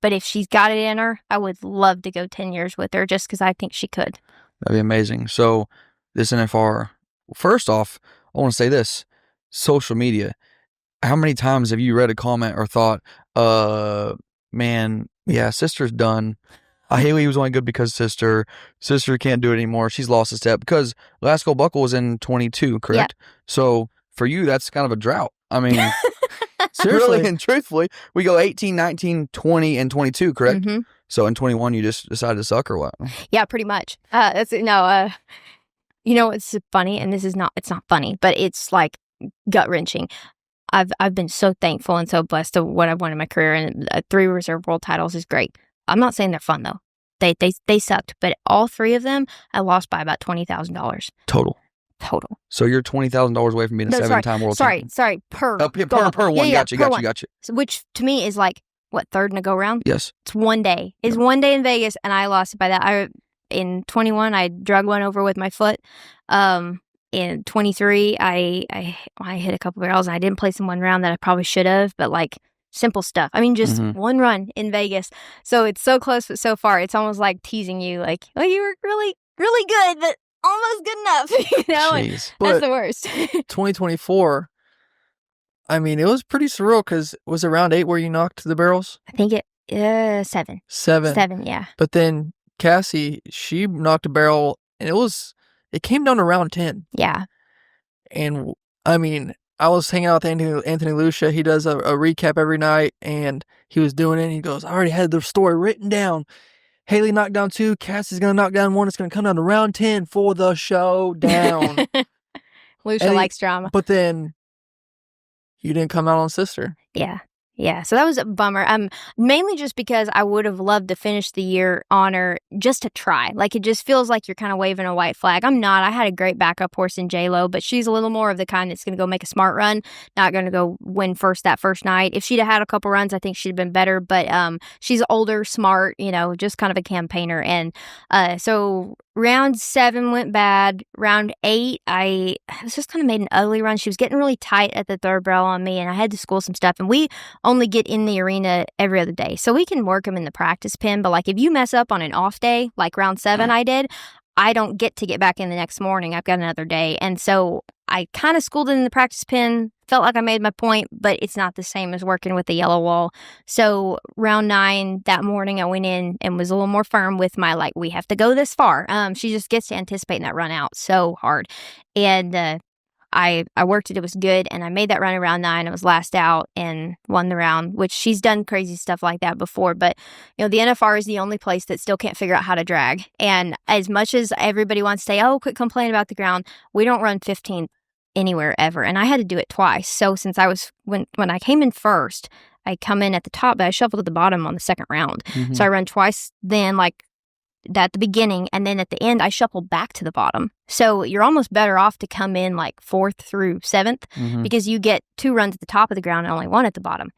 But if she's got it in her, I would love to go 10 years with her just because I think she could. That'd be amazing. So this NFR, first off, I want to say this, social media. How many times have you read a comment or thought, man, yeah, sister's done. Hailey was only good because sister can't do it anymore. She's lost a step because last Gold Buckle was in 22, correct? Yep. So for you, that's kind of a drought. I mean, seriously and truthfully, we go 18, 19, 20, and 22, correct? Mm-hmm. So in 21, you just decided to suck or what? Yeah, pretty much. It's funny, and it's not funny, but it's like gut wrenching. I've been so thankful and so blessed to what I've won in my career, and 3 reserve world titles is great. I'm not saying they're fun though. They sucked, but all 3 of them I lost by about $20,000 total. So you're $20,000 away from being a 7-time world champion. Sorry, per one. Yeah, Gotcha. So, which to me is like what, 3rd in a go round? Yes. It's one day. It's one day in Vegas, and I lost it by that. In 21, I drug one over with my foot. In 23, I hit a couple barrels, and I didn't place in one round that I probably should have, but like simple stuff. I mean, just one run in Vegas. So it's so close, but so far. It's almost like teasing you, like, oh, you were really, really good, but almost good enough. That's the worst. 2024, I mean, it was pretty surreal because was it round 8 where you knocked the barrels? I think 7. 7, yeah. But then Cassie, she knocked a barrel, and it came down to round 10. Yeah. And I mean, I was hanging out with Anthony Lucia. He does a recap every night, and he was doing it, and he goes, I already had the story written down. Hailey knocked down 2. Cassie's going to knock down 1. It's going to come down to round 10 for the showdown. Lucia likes drama. But then you didn't come out on sister. Yeah, so that was a bummer. Mainly just because I would have loved to finish the year on her just to try. Like, it just feels like you're kind of waving a white flag. I'm not. I had a great backup horse in J-Lo, but she's a little more of the kind that's going to go make a smart run, not going to go win first that first night. If she'd have had a couple runs, I think she'd have been better, but she's older, smart, just kind of a campaigner. And so round 7 went bad. Round 8, I was just kind of made an ugly run. She was getting really tight at the 3rd barrel on me, and I had to school some stuff. And we only get in the arena every other day, so we can work them in the practice pen. But like, if you mess up on an off day, like round 7 I did, I don't get to get back in the next morning. I've got another day. And so I kind of schooled it in the practice pen, felt like I made my point, but it's not the same as working with the yellow wall. So round 9 that morning, I went in and was a little more firm with my, like, we have to go this far. She just gets to anticipating that run out so hard. And I worked it. It was good. And I made that run around 9. I was last out and won the round, which she's done crazy stuff like that before. But, the NFR is the only place that still can't figure out how to drag. And as much as everybody wants to say, oh, quit complaining about the ground, we don't run 15th anywhere ever. And I had to do it twice. So since when I came in first, I come in at the top, but I shuffled at the bottom on the 2nd round. Mm-hmm. So I run twice then, like, at the beginning, and then at the end I shuffle back to the bottom. So you're almost better off to come in like 4th through 7th because you get 2 runs at the top of the ground and only 1 at the bottom.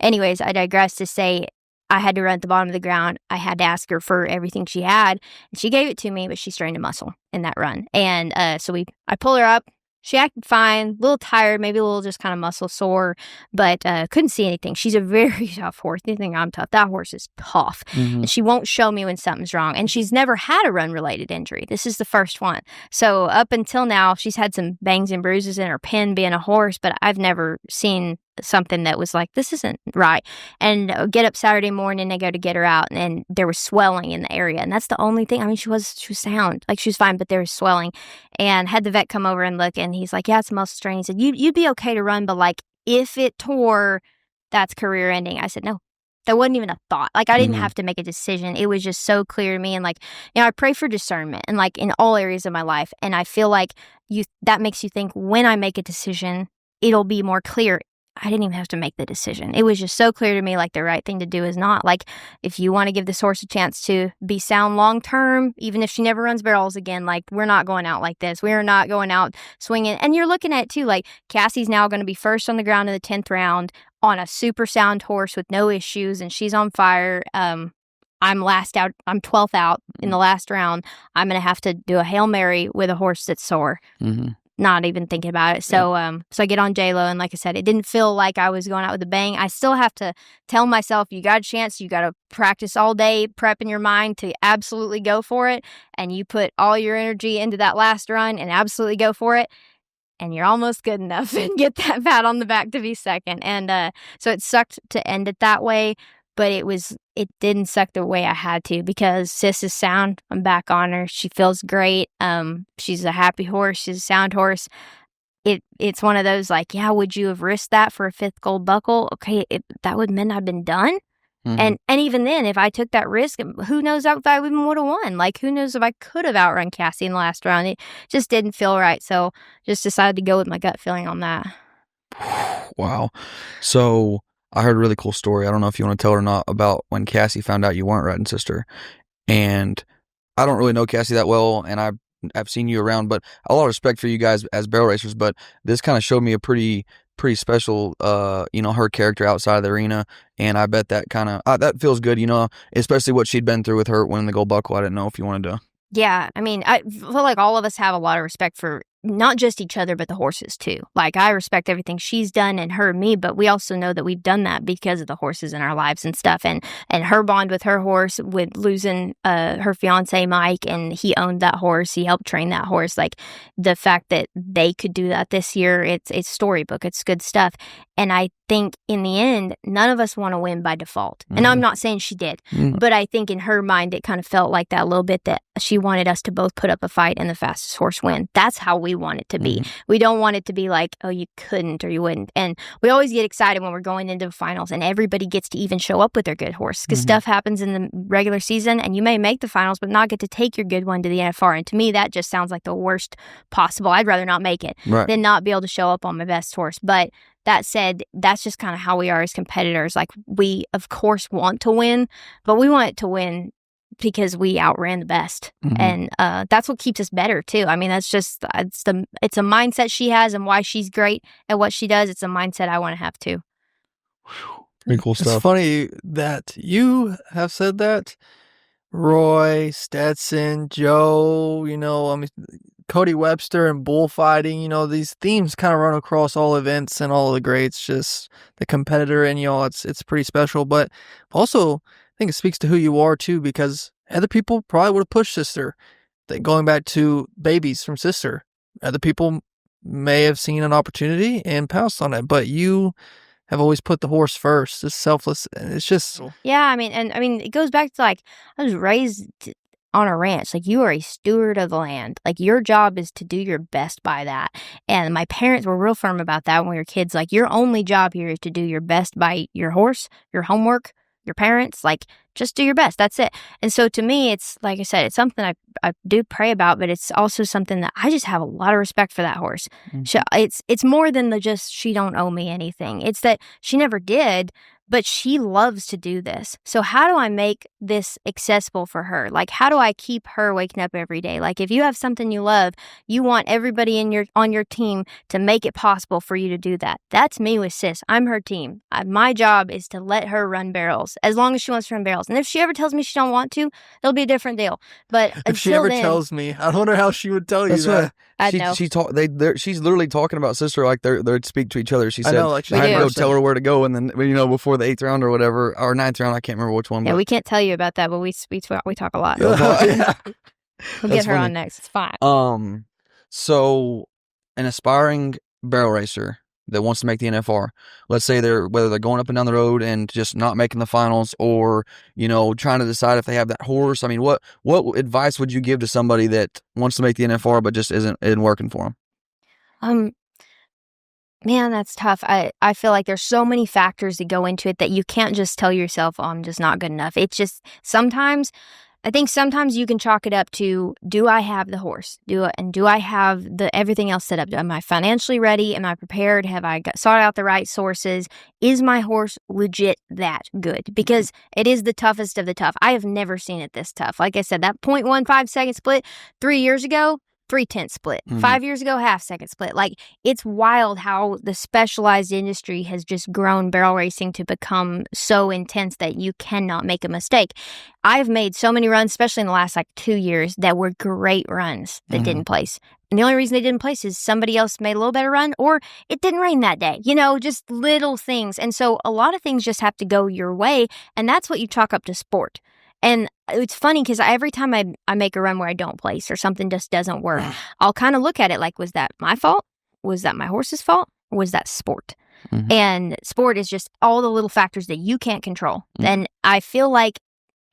Anyways, I digress to say I had to run at the bottom of the ground. I had to ask her for everything she had, and she gave it to me, but she strained a muscle in that run. And so I pull her up. She acted fine, a little tired, maybe a little just kind of muscle sore, but couldn't see anything. She's a very tough horse. You think I'm tough. That horse is tough. And she won't show me when something's wrong. And she's never had a run-related injury. This is the first one. So up until now, she's had some bangs and bruises in her pen being a horse, but I've never seen something that was like, this isn't right. And get up Saturday morning, they go to get her out, and there was swelling in the area. And that's the only thing. I mean, she was sound. Like, she was fine, but there was swelling. And had the vet come over and look, and he's like, yeah, it's a muscle strain. He said, you'd be okay to run, but like, if it tore, that's career ending. I said, no. That wasn't even a thought. Like, I didn't have to make a decision. It was just so clear to me. And like, I pray for discernment and like in all areas of my life. And I feel like that makes you think, when I make a decision, it'll be more clear. I didn't even have to make the decision. It was just so clear to me, like, the right thing to do is not. Like, if you want to give this horse a chance to be sound long term, even if she never runs barrels again, like, we're not going out like this. We are not going out swinging. And you're looking at, too, like, Cassie's now going to be first on the ground in the 10th round on a super sound horse with no issues, and she's on fire. I'm last out. I'm 12th out in the last round. I'm going to have to do a Hail Mary with a horse that's sore. Not even thinking about it. So I get on J-Lo, and like I said, it didn't feel like I was going out with a bang. I still have to tell myself, you got a chance, you got to practice all day, prepping your mind to absolutely go for it, and you put all your energy into that last run and absolutely go for it, and you're almost good enough and get that pat on the back to be second. And so it sucked to end it that way, but it didn't suck the way I had to, because Sis is sound. I'm back on her. She feels great. She's a happy horse. She's a sound horse. It's one of those, like, yeah, would you have risked that for a 5th gold buckle? Okay, that would mean I've been done. And even then, if I took that risk, who knows if I even would have won? Like, who knows if I could have outrun Cassie in the last round? It just didn't feel right. So just decided to go with my gut feeling on that. Wow. So I heard a really cool story. I don't know if you want to tell her or not, about when Cassie found out you weren't riding sister. And I don't really know Cassie that well, and I've seen you around, but a lot of respect for you guys as barrel racers. But this kind of showed me a pretty special, her character outside of the arena. And I bet that kind of, that feels good, especially what she'd been through with her winning the gold buckle. I didn't know if you wanted to. Yeah, I mean, I feel like all of us have a lot of respect for not just each other, but the horses too. Like, I respect everything she's done and her and me, but we also know that we've done that because of the horses in our lives and stuff. And her bond with her horse, with losing her fiance Mike, and he owned that horse, he helped train that horse. Like, the fact that they could do that this year, it's storybook, it's good stuff. And I think in the end, none of us want to win by default. And I'm not saying she did, but I think in her mind, it kind of felt like that a little bit, that she wanted us to both put up a fight and the fastest horse win. That's how we want it to be. We don't want it to be like, oh, you couldn't or you wouldn't. And we always get excited when we're going into the finals and everybody gets to even show up with their good horse, because stuff happens in the regular season and you may make the finals but not get to take your good one to the NFR. And to me, that just sounds like the worst possible. I'd rather not make it than not be able to show up on my best horse. But that said, that's just kind of how we are as competitors. Like, we, of course, want to win, but we want it to win because we outran the best. And that's what keeps us better, too. I mean, that's just, it's a mindset she has, and why she's great at what she does. It's a mindset I want to have, too. Pretty cool stuff. It's funny that you have said that. Roy, Stetson, Joe, I mean, Cody Webster and bullfighting, these themes kind of run across all events and all the greats, just the competitor, and, it's pretty special. But also, I think it speaks to who you are, too, because other people probably would have pushed sister. Going back to babies from sister, other people may have seen an opportunity and pounced on it, but you have always put the horse first. It's selfless. It's just... Yeah, I mean, it goes back to, like, I was raised on a ranch. Like, you are a steward of the land. Like, your job is to do your best by that. And my parents were real firm about that when we were kids. Like, your only job here is to do your best by your horse, your homework, your parents. Like, just do your best. That's it. And so to me, it's, like I said, it's something I do pray about, but it's also something that I just have a lot of respect for that horse. It's more than the just, she don't owe me anything. It's that she never did, But she loves to do this. So how do I make this accessible for her? Like, how do I keep her waking up every day? Like, if you have something you love, you want everybody on your team to make it possible for you to do that. That's me with Sis. I'm her team. My job is to let her run barrels as long as she wants to run barrels. And if she ever tells me she don't want to, it'll be a different deal. But if she ever tells me, I wonder how she would tell you that. I know. She's literally talking about sister like they speak to each other. She said, I had to go tell her where to go, and then before the 8th round or whatever, or 9th round, I can't remember which one. Yeah, we can't tell you about that, but we talk a lot. Yeah. We'll get her on next. It's fine. So an aspiring barrel racer that wants to make the NFR, let's say whether they're going up and down the road and just not making the finals, or trying to decide if they have that horse. I mean, what advice would you give to somebody that wants to make the NFR but just isn't working for them? Man, that's tough. I feel like there's so many factors that go into it that you can't just tell yourself, I'm just not good enough. It's just I think sometimes you can chalk it up to, do I have the horse? Do I have everything else set up? Am I financially ready? Am I prepared? Have I sought out the right sources? Is my horse legit that good? Because it is the toughest of the tough. I have never seen it this tough. Like I said, that 0.15 second split 3 years ago, 3/10 split. 5 years ago, half second split. Like, it's wild how the specialized industry has just grown barrel racing to become so intense that you cannot make a mistake. I've made so many runs, especially in the last 2 years, that were great runs that didn't place. And the only reason they didn't place is somebody else made a little better run, or it didn't rain that day. Just little things. And so a lot of things just have to go your way. And that's what you chalk up to sport. And it's funny because every time I make a run where I don't place or something just doesn't work, I'll kind of look at it like, was that my fault? Was that my horse's fault? Or was that sport? And sport is just all the little factors that you can't control. And I feel like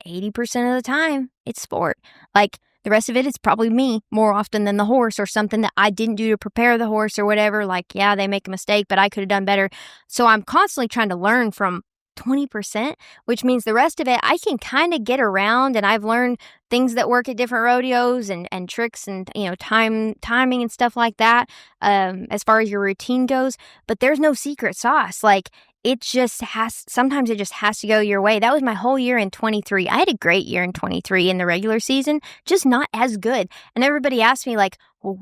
80% of the time, it's sport. Like, the rest of it is probably me more often than the horse, or something that I didn't do to prepare the horse or whatever. Like, yeah, they make a mistake, but I could have done better. So I'm constantly trying to learn from 20%, which means the rest of it I can kind of get around, and I've learned things that work at different rodeos and tricks and timing and stuff like that as far as your routine goes. But there's no secret sauce. Like, sometimes it just has to go your way. That was my whole year in 23. I had a great year in 23 in the regular season, just not as good. And everybody asked me, like, well,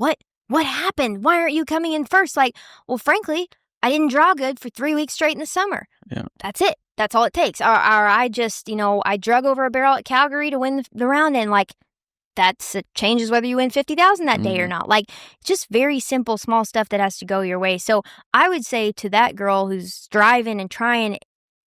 what happened? Why aren't you coming in first? Like, well, frankly, I didn't draw good for 3 weeks straight in the summer. Yeah. That's it. That's all it takes. Or I just, I drug over a barrel at Calgary to win the round, and it changes whether you win 50,000 that day or not. Like, just very simple, small stuff that has to go your way. So I would say to that girl who's driving and trying,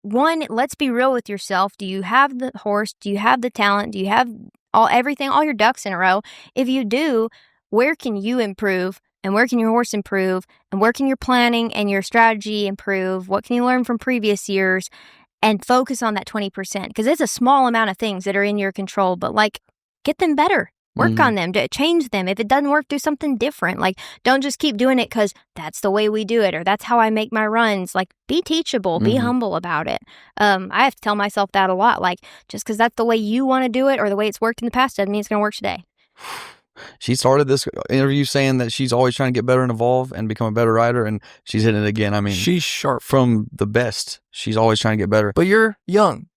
one, let's be real with yourself. Do you have the horse? Do you have the talent? Do you have all your ducks in a row? If you do, where can you improve? And where can your horse improve? And where can your planning and your strategy improve? What can you learn from previous years? And focus on that 20%. Because it's a small amount of things that are in your control. But, get them better. Work on them. Change them. If it doesn't work, do something different. Don't just keep doing it because that's the way we do it, or that's how I make my runs. Be teachable. Be humble about it. I have to tell myself that a lot. Just because that's the way you want to do it or the way it's worked in the past doesn't mean it's going to work today. She started this interview saying that she's always trying to get better and evolve and become a better rider, and she's hitting it again. I mean, she's sharp from the best. She's always trying to get better. But you're young.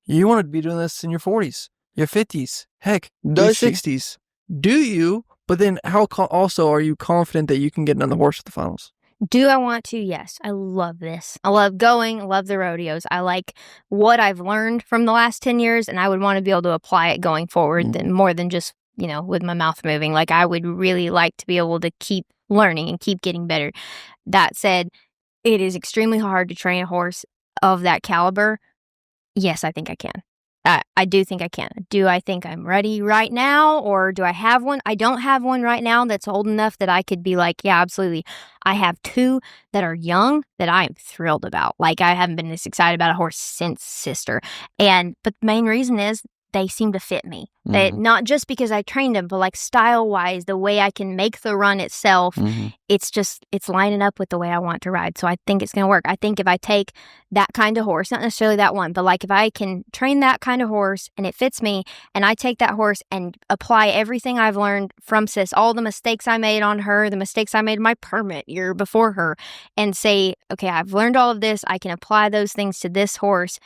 You want to be doing this in your 40s, your 50s, heck, your 60s. Do you? But then how also are you confident that you can get another horse at the finals? Do I want to? Yes. I love this. I love going. I love the rodeos. I like what I've learned from the last 10 years, and I would want to be able to apply it going forward more than just with my mouth moving. I would really like to be able to keep learning and keep getting better. That said, it is extremely hard to train a horse of that caliber. Yes, I think I can. I do think I can. Do I think I'm ready right now, or do I have one? I don't have one right now that's old enough that I could be like, yeah, absolutely. I have 2 that are young that I'm thrilled about. I haven't been this excited about a horse since Sister. But the main reason is they seem to fit me. That not just because I trained them, but like style wise, the way I can make the run itself, it's lining up with the way I want to ride. So I think it's going to work. I think if I take that kind of horse, not necessarily that one, but like if I can train that kind of horse and it fits me, and I take that horse and apply everything I've learned from Sis, all the mistakes I made on her, the mistakes I made in my permit year before her, and say, okay, I've learned all of this. I can apply those things to this horse.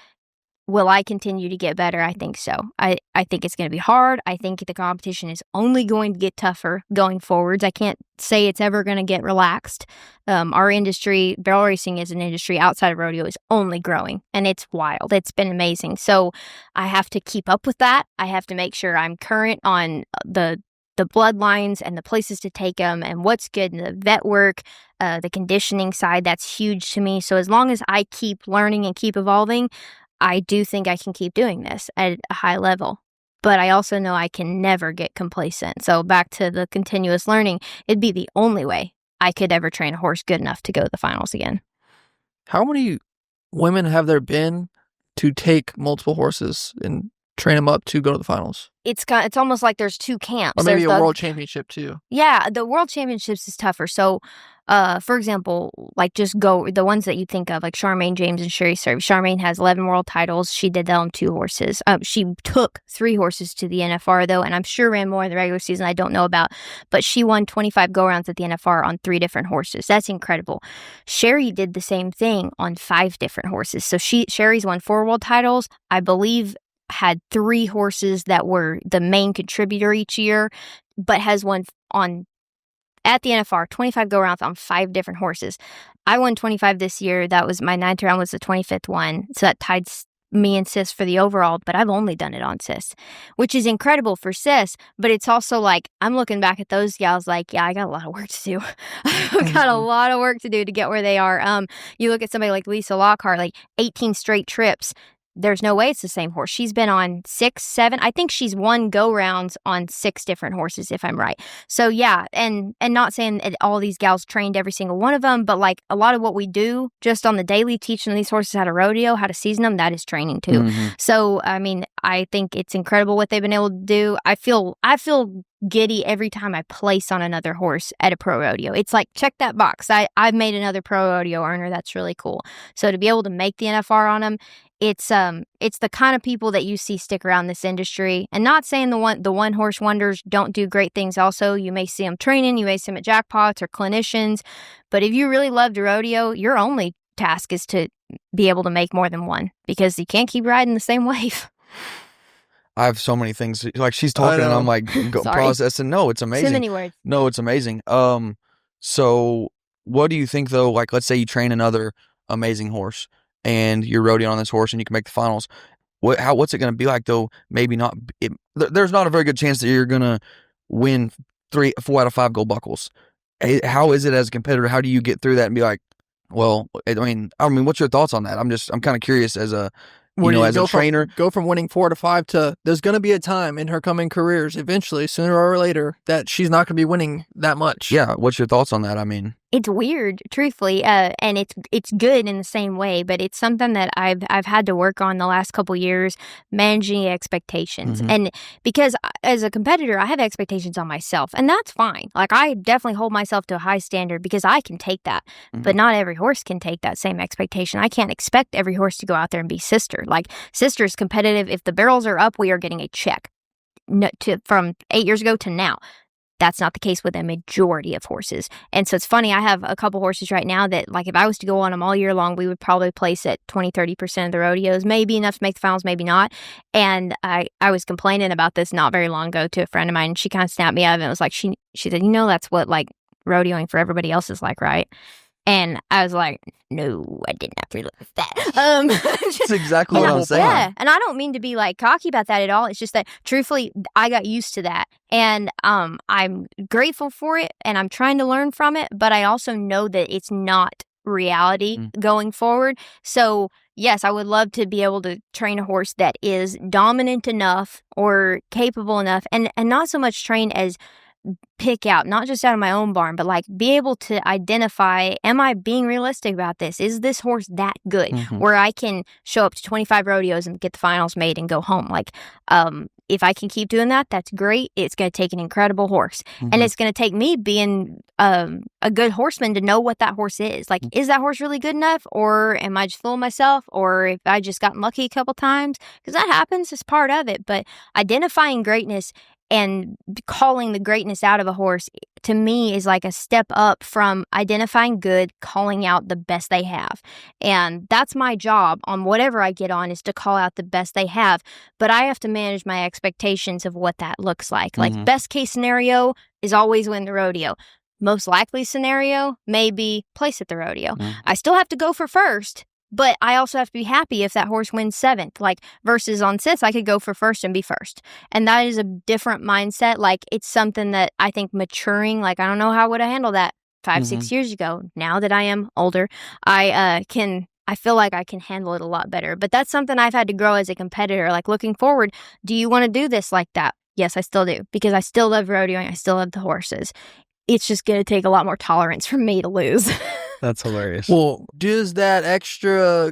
Will I continue to get better? I think so. I think it's going to be hard. I think the competition is only going to get tougher going forwards. I can't say it's ever going to get relaxed. Our industry, barrel racing as an industry outside of rodeo, is only growing, and it's wild. It's been amazing. So I have to keep up with that. I have to make sure I'm current on the bloodlines and the places to take them and what's good in the vet work, the conditioning side. That's huge to me. So as long as I keep learning and keep evolving, I do think I can keep doing this at a high level, but I also know I can never get complacent. So back to the continuous learning, it'd be the only way I could ever train a horse good enough to go to the finals again. How many women have there been to take multiple horses and train them up to go to the finals? It's almost like there's two camps. Or maybe a world championship too. Yeah, the world championships is tougher. So, for example, like just go the ones that you think of, like Charmaine James and Sherry Serve. Charmaine has 11 world titles. She did that on 2 horses. She took 3 horses to the NFR though, and I'm sure ran more in the regular season I don't know about. But she won 25 go-rounds at the NFR on 3 different horses. That's incredible. Sherry did the same thing on 5 different horses. So Sherry's won 4 world titles. I believe had 3 horses that were the main contributor each year, but has won at the NFR 25 go-rounds on 5 different horses. I won 25 this year. That was my 9th round, was the 25th one. So that tied me and Sis for the overall, but I've only done it on Sis, which is incredible for Sis. But it's also like, I'm looking back at those gals like, yeah, I got a lot of work to do. I've got a lot of work to do to get where they are. You look at somebody like Lisa Lockhart, like 18 straight trips. There's no way it's the same horse. She's been on 6, 7. I think she's won go-rounds on 6 different horses, if I'm right. So, yeah, and not saying that all these gals trained every single one of them, but, like, a lot of what we do just on the daily, teaching these horses how to rodeo, how to season them, that is training, too. So, I mean, I think it's incredible what they've been able to do. I feel giddy every time I place on another horse at a pro rodeo. It's like, check that box. I've made another pro rodeo earner. That's really cool. So, to be able to make the NFR on them, it's the kind of people that you see stick around this industry. And not saying the one horse wonders don't do great things also. You may see them training, you may see them at jackpots or clinicians. But if you really love to rodeo, your only task is to be able to make more than one, because you can't keep riding the same wave. I have so many things. Like, she's talking and I'm like processing. No, it's amazing. Too many words. No, it's amazing. So what do you think though? Like, let's say you train another amazing horse and you're rodeoing on this horse and you can make the finals. What's it going to be like though? Maybe not. There's not a very good chance that you're going to win 4 out of 5 gold buckles. How is it as a competitor? How do you get through that and be like, well, I mean, what's your thoughts on that? I'm kind of curious as a, as a trainer. Go from winning 4 to 5 to, there's going to be a time in her coming careers, eventually, sooner or later, that she's not going to be winning that much. Yeah. What's your thoughts on that? I mean, it's weird, truthfully, and it's good in the same way, but it's something that I've had to work on the last couple years, managing expectations. And because as a competitor, I have expectations on myself, and that's fine. Like, I definitely hold myself to a high standard because I can take that, but not every horse can take that same expectation. I can't expect every horse to go out there and be Sister. Like, Sister is competitive. If the barrels are up, we are getting a check from 8 years ago to now. That's not the case with a majority of horses. And so it's funny, I have a couple horses right now that, like, if I was to go on them all year long, we would probably place at 20-30% of the rodeos, maybe enough to make the finals, maybe not. And I was complaining about this not very long ago to a friend of mine, and she kind of snapped me out of it. It was like, she said, that's what, like, rodeoing for everybody else is like, right? And I was like, no, I did not realize that. That's exactly what I'm saying. Yeah, and I don't mean to be like cocky about that at all. It's just that, truthfully, I got used to that. And I'm grateful for it, and I'm trying to learn from it. But I also know that it's not reality going forward. So, yes, I would love to be able to train a horse that is dominant enough or capable enough, and not so much train as pick out, not just out of my own barn, but like be able to identify, am I being realistic about this? Is this horse that good where I can show up to 25 rodeos and get the finals made and go home? Like, if I can keep doing that, that's great. It's going to take an incredible horse. And it's going to take me being a good horseman to know what that horse is. Like, is that horse really good enough? Or am I just fooling myself? Or if I just gotten lucky a couple times? Because that happens, it's part of it. But identifying greatness and calling the greatness out of a horse, to me, is like a step up from identifying good, calling out the best they have. And that's my job on whatever I get on, is to call out the best they have. But I have to manage my expectations of what that looks like. Like, best case scenario is always win the rodeo. Most likely scenario may be place at the rodeo. I still have to go for first, but I also have to be happy if that horse wins 7th. Like, versus on sits, I could go for first and be first. And that is a different mindset. Like, it's something that I think maturing, like, I don't know how I would have handled that 5-6 years ago. Now that I am older, I feel like I can handle it a lot better. But that's something I've had to grow as a competitor. Like, looking forward, do you want to do this like that? Yes, I still do, because I still love rodeoing. I still love the horses. It's just going to take a lot more tolerance from me to lose. That's hilarious. Well, does that extra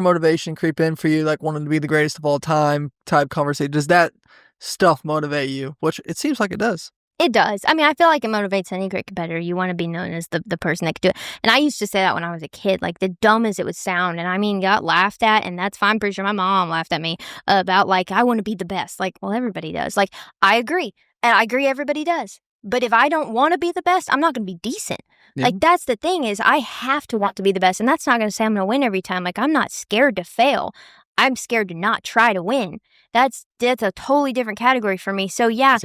motivation creep in for you, like wanting to be the greatest of all time type conversation? Does that stuff motivate you? Which it seems like it does. It does. I mean, I feel like it motivates any great competitor. You want to be known as the person that could do it. And I used to say that when I was a kid, like, the dumb as it would sound. And I mean, got laughed at, and that's fine. I'm pretty sure my mom laughed at me about, like, I want to be the best. Like, well, everybody does. Like, I agree. And I agree everybody does. But if I don't want to be the best, I'm not going to be decent. Yeah. Like, that's the thing, is I have to want to be the best. And that's not going to say I'm going to win every time. Like, I'm not scared to fail. I'm scared to not try to win. That's a totally different category for me. So, yeah.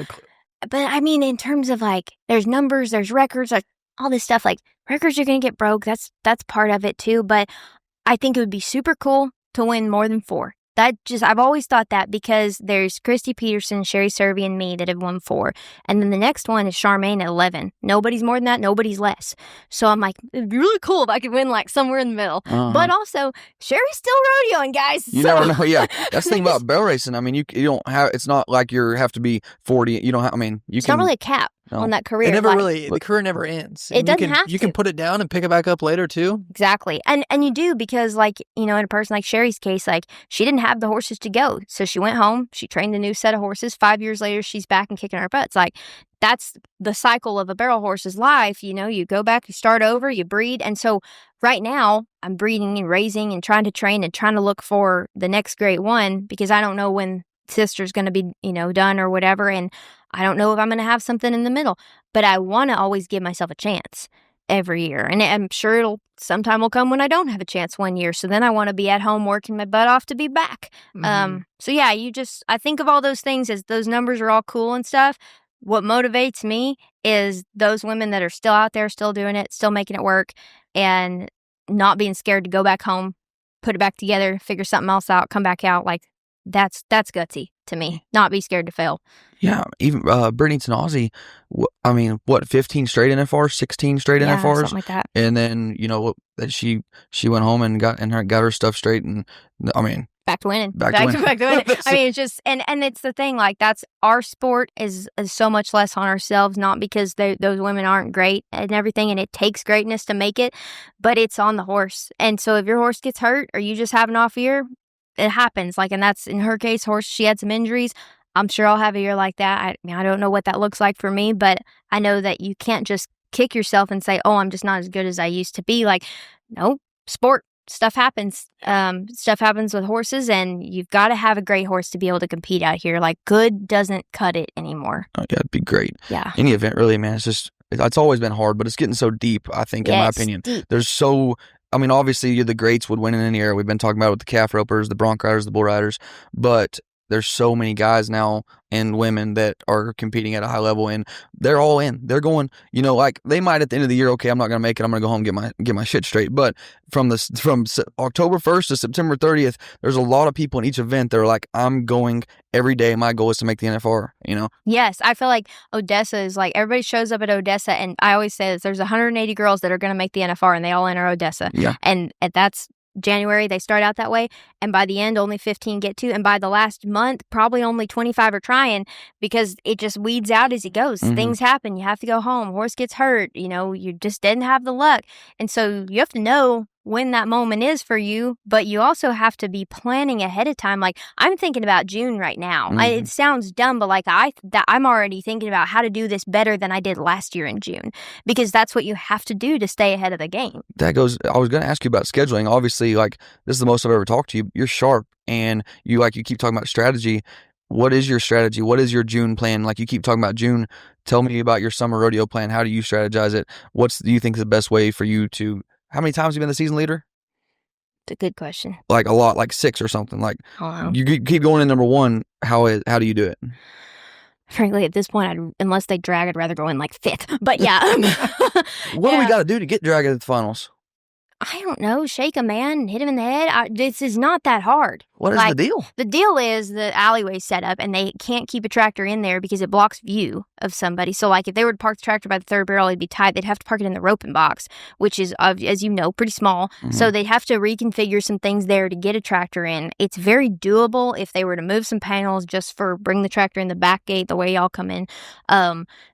But, I mean, in terms of, like, there's numbers, there's records, like, all this stuff. Like, records are going to get broke. That's part of it, too. But I think it would be super cool to win more than 4. I've always thought that, because there's Christy Peterson, Sherry Serby, and me that have won 4. And then the next one is Charmaine at 11. Nobody's more than that. Nobody's less. So I'm like, it'd be really cool if I could win, like, somewhere in the middle. But also, Sherry's still rodeoing, guys. You never know. Yeah. That's the thing about barrel racing. I mean, you don't have, it's not like you have to be 40. You don't have, I mean, it's not really a cap on that career. The career never ends. It doesn't have to. You can put it down and pick it back up later, too. Exactly. And you do, because, like, you know, in a person like Sherry's case, like, she didn't have the horses to go. So she went home, she trained a new set of horses. 5 years later, she's back and kicking our butts. Like, that's the cycle of a barrel horse's life. You know, you go back, you start over, you breed. And so right now, I'm breeding and raising and trying to train and trying to look for the next great one, because I don't know when sister's going to be, you know, done or whatever. And I don't know if I'm going to have something in the middle, but I want to always give myself a chance every year. And I'm sure sometime will come when I don't have a chance one year. So then I want to be at home working my butt off to be back. So yeah, I think of all those things as those numbers are all cool and stuff. What motivates me is those women that are still out there, still doing it, still making it work, and not being scared to go back home, put it back together, figure something else out, come back out. Like, that's gutsy to me. Not be scared to fail. Yeah, even Brittany Tanasi, I mean, what, 15 straight NFRs, 16 straight NFRs, something like that. And then, you know, that she went home and got her stuff straight, and I mean, back to winning. Back to winning. I mean, it's just, and it's the thing, like, that's our sport is so much less on ourselves, not because those women aren't great and everything, and it takes greatness to make it, but it's on the horse. And so if your horse gets hurt or you just have an off year, it happens. Like, and that's in her case, horse, she had some injuries. I'm sure I'll have a year like that. I mean, I don't know what that looks like for me, but I know that you can't just kick yourself and say, oh, I'm just not as good as I used to be. Like, no, sport, stuff happens. Stuff happens with horses, and you've got to have a great horse to be able to compete out here. Like, good doesn't cut it anymore. Oh, yeah, it'd be great. Yeah. Any event, really, man, it's always been hard, but it's getting so deep, I think, in my opinion. Deep. I mean, obviously, the greats would win in any era. We've been talking about it with the calf ropers, the bronc riders, the bull riders, but there's so many guys now and women that are competing at a high level, and they're all in. They're going, you know, like, they might at the end of the year, okay, I'm not going to make it. I'm going to go home and get my shit straight. But from October 1st to September 30th, there's a lot of people in each event that are like, I'm going every day. My goal is to make the NFR, you know? Yes. I feel like Odessa is like, everybody shows up at Odessa, and I always say this, there's 180 girls that are going to make the NFR, and they all enter Odessa. Yeah. And that's January, they start out that way. And by the end, only 15 get to. And by the last month, probably only 25 are trying because it just weeds out as it goes. Things happen. You have to go home. Horse gets hurt. You just didn't have the luck. And so you have to know when that moment is for you, but you also have to be planning ahead of time. Like, I'm thinking about June right now. It sounds dumb, but like I'm already thinking about how to do this better than I did last year in June, because that's what you have to do to stay ahead of the game. I was going to ask you about scheduling. Obviously, like, this is the most I've ever talked to you. You're sharp, and you keep talking about strategy. What is your strategy? What is your June plan? Like, you keep talking about June. Tell me about your summer rodeo plan. How do you strategize it? Do you think is the best way for you to? How many times have you been the season leader? It's a good question. Like a lot, like 6 or something. Like, you keep going in number 1. How do you do it? Frankly, at this point, unless they drag, I'd rather go in like 5th. But yeah. What do we got to do to get drag at the finals? I don't know. Shake a man, hit him in the head. This is not that hard. What is the deal? The deal is the alleyway's set up, and they can't keep a tractor in there because it blocks view of somebody. So, like, if they were to park the tractor by the third barrel, it'd be tight. They'd have to park it in the roping box, which is, as you know, pretty small. So they'd have to reconfigure some things there to get a tractor in. It's very doable if they were to move some panels just for bring the tractor in the back gate the way y'all come in.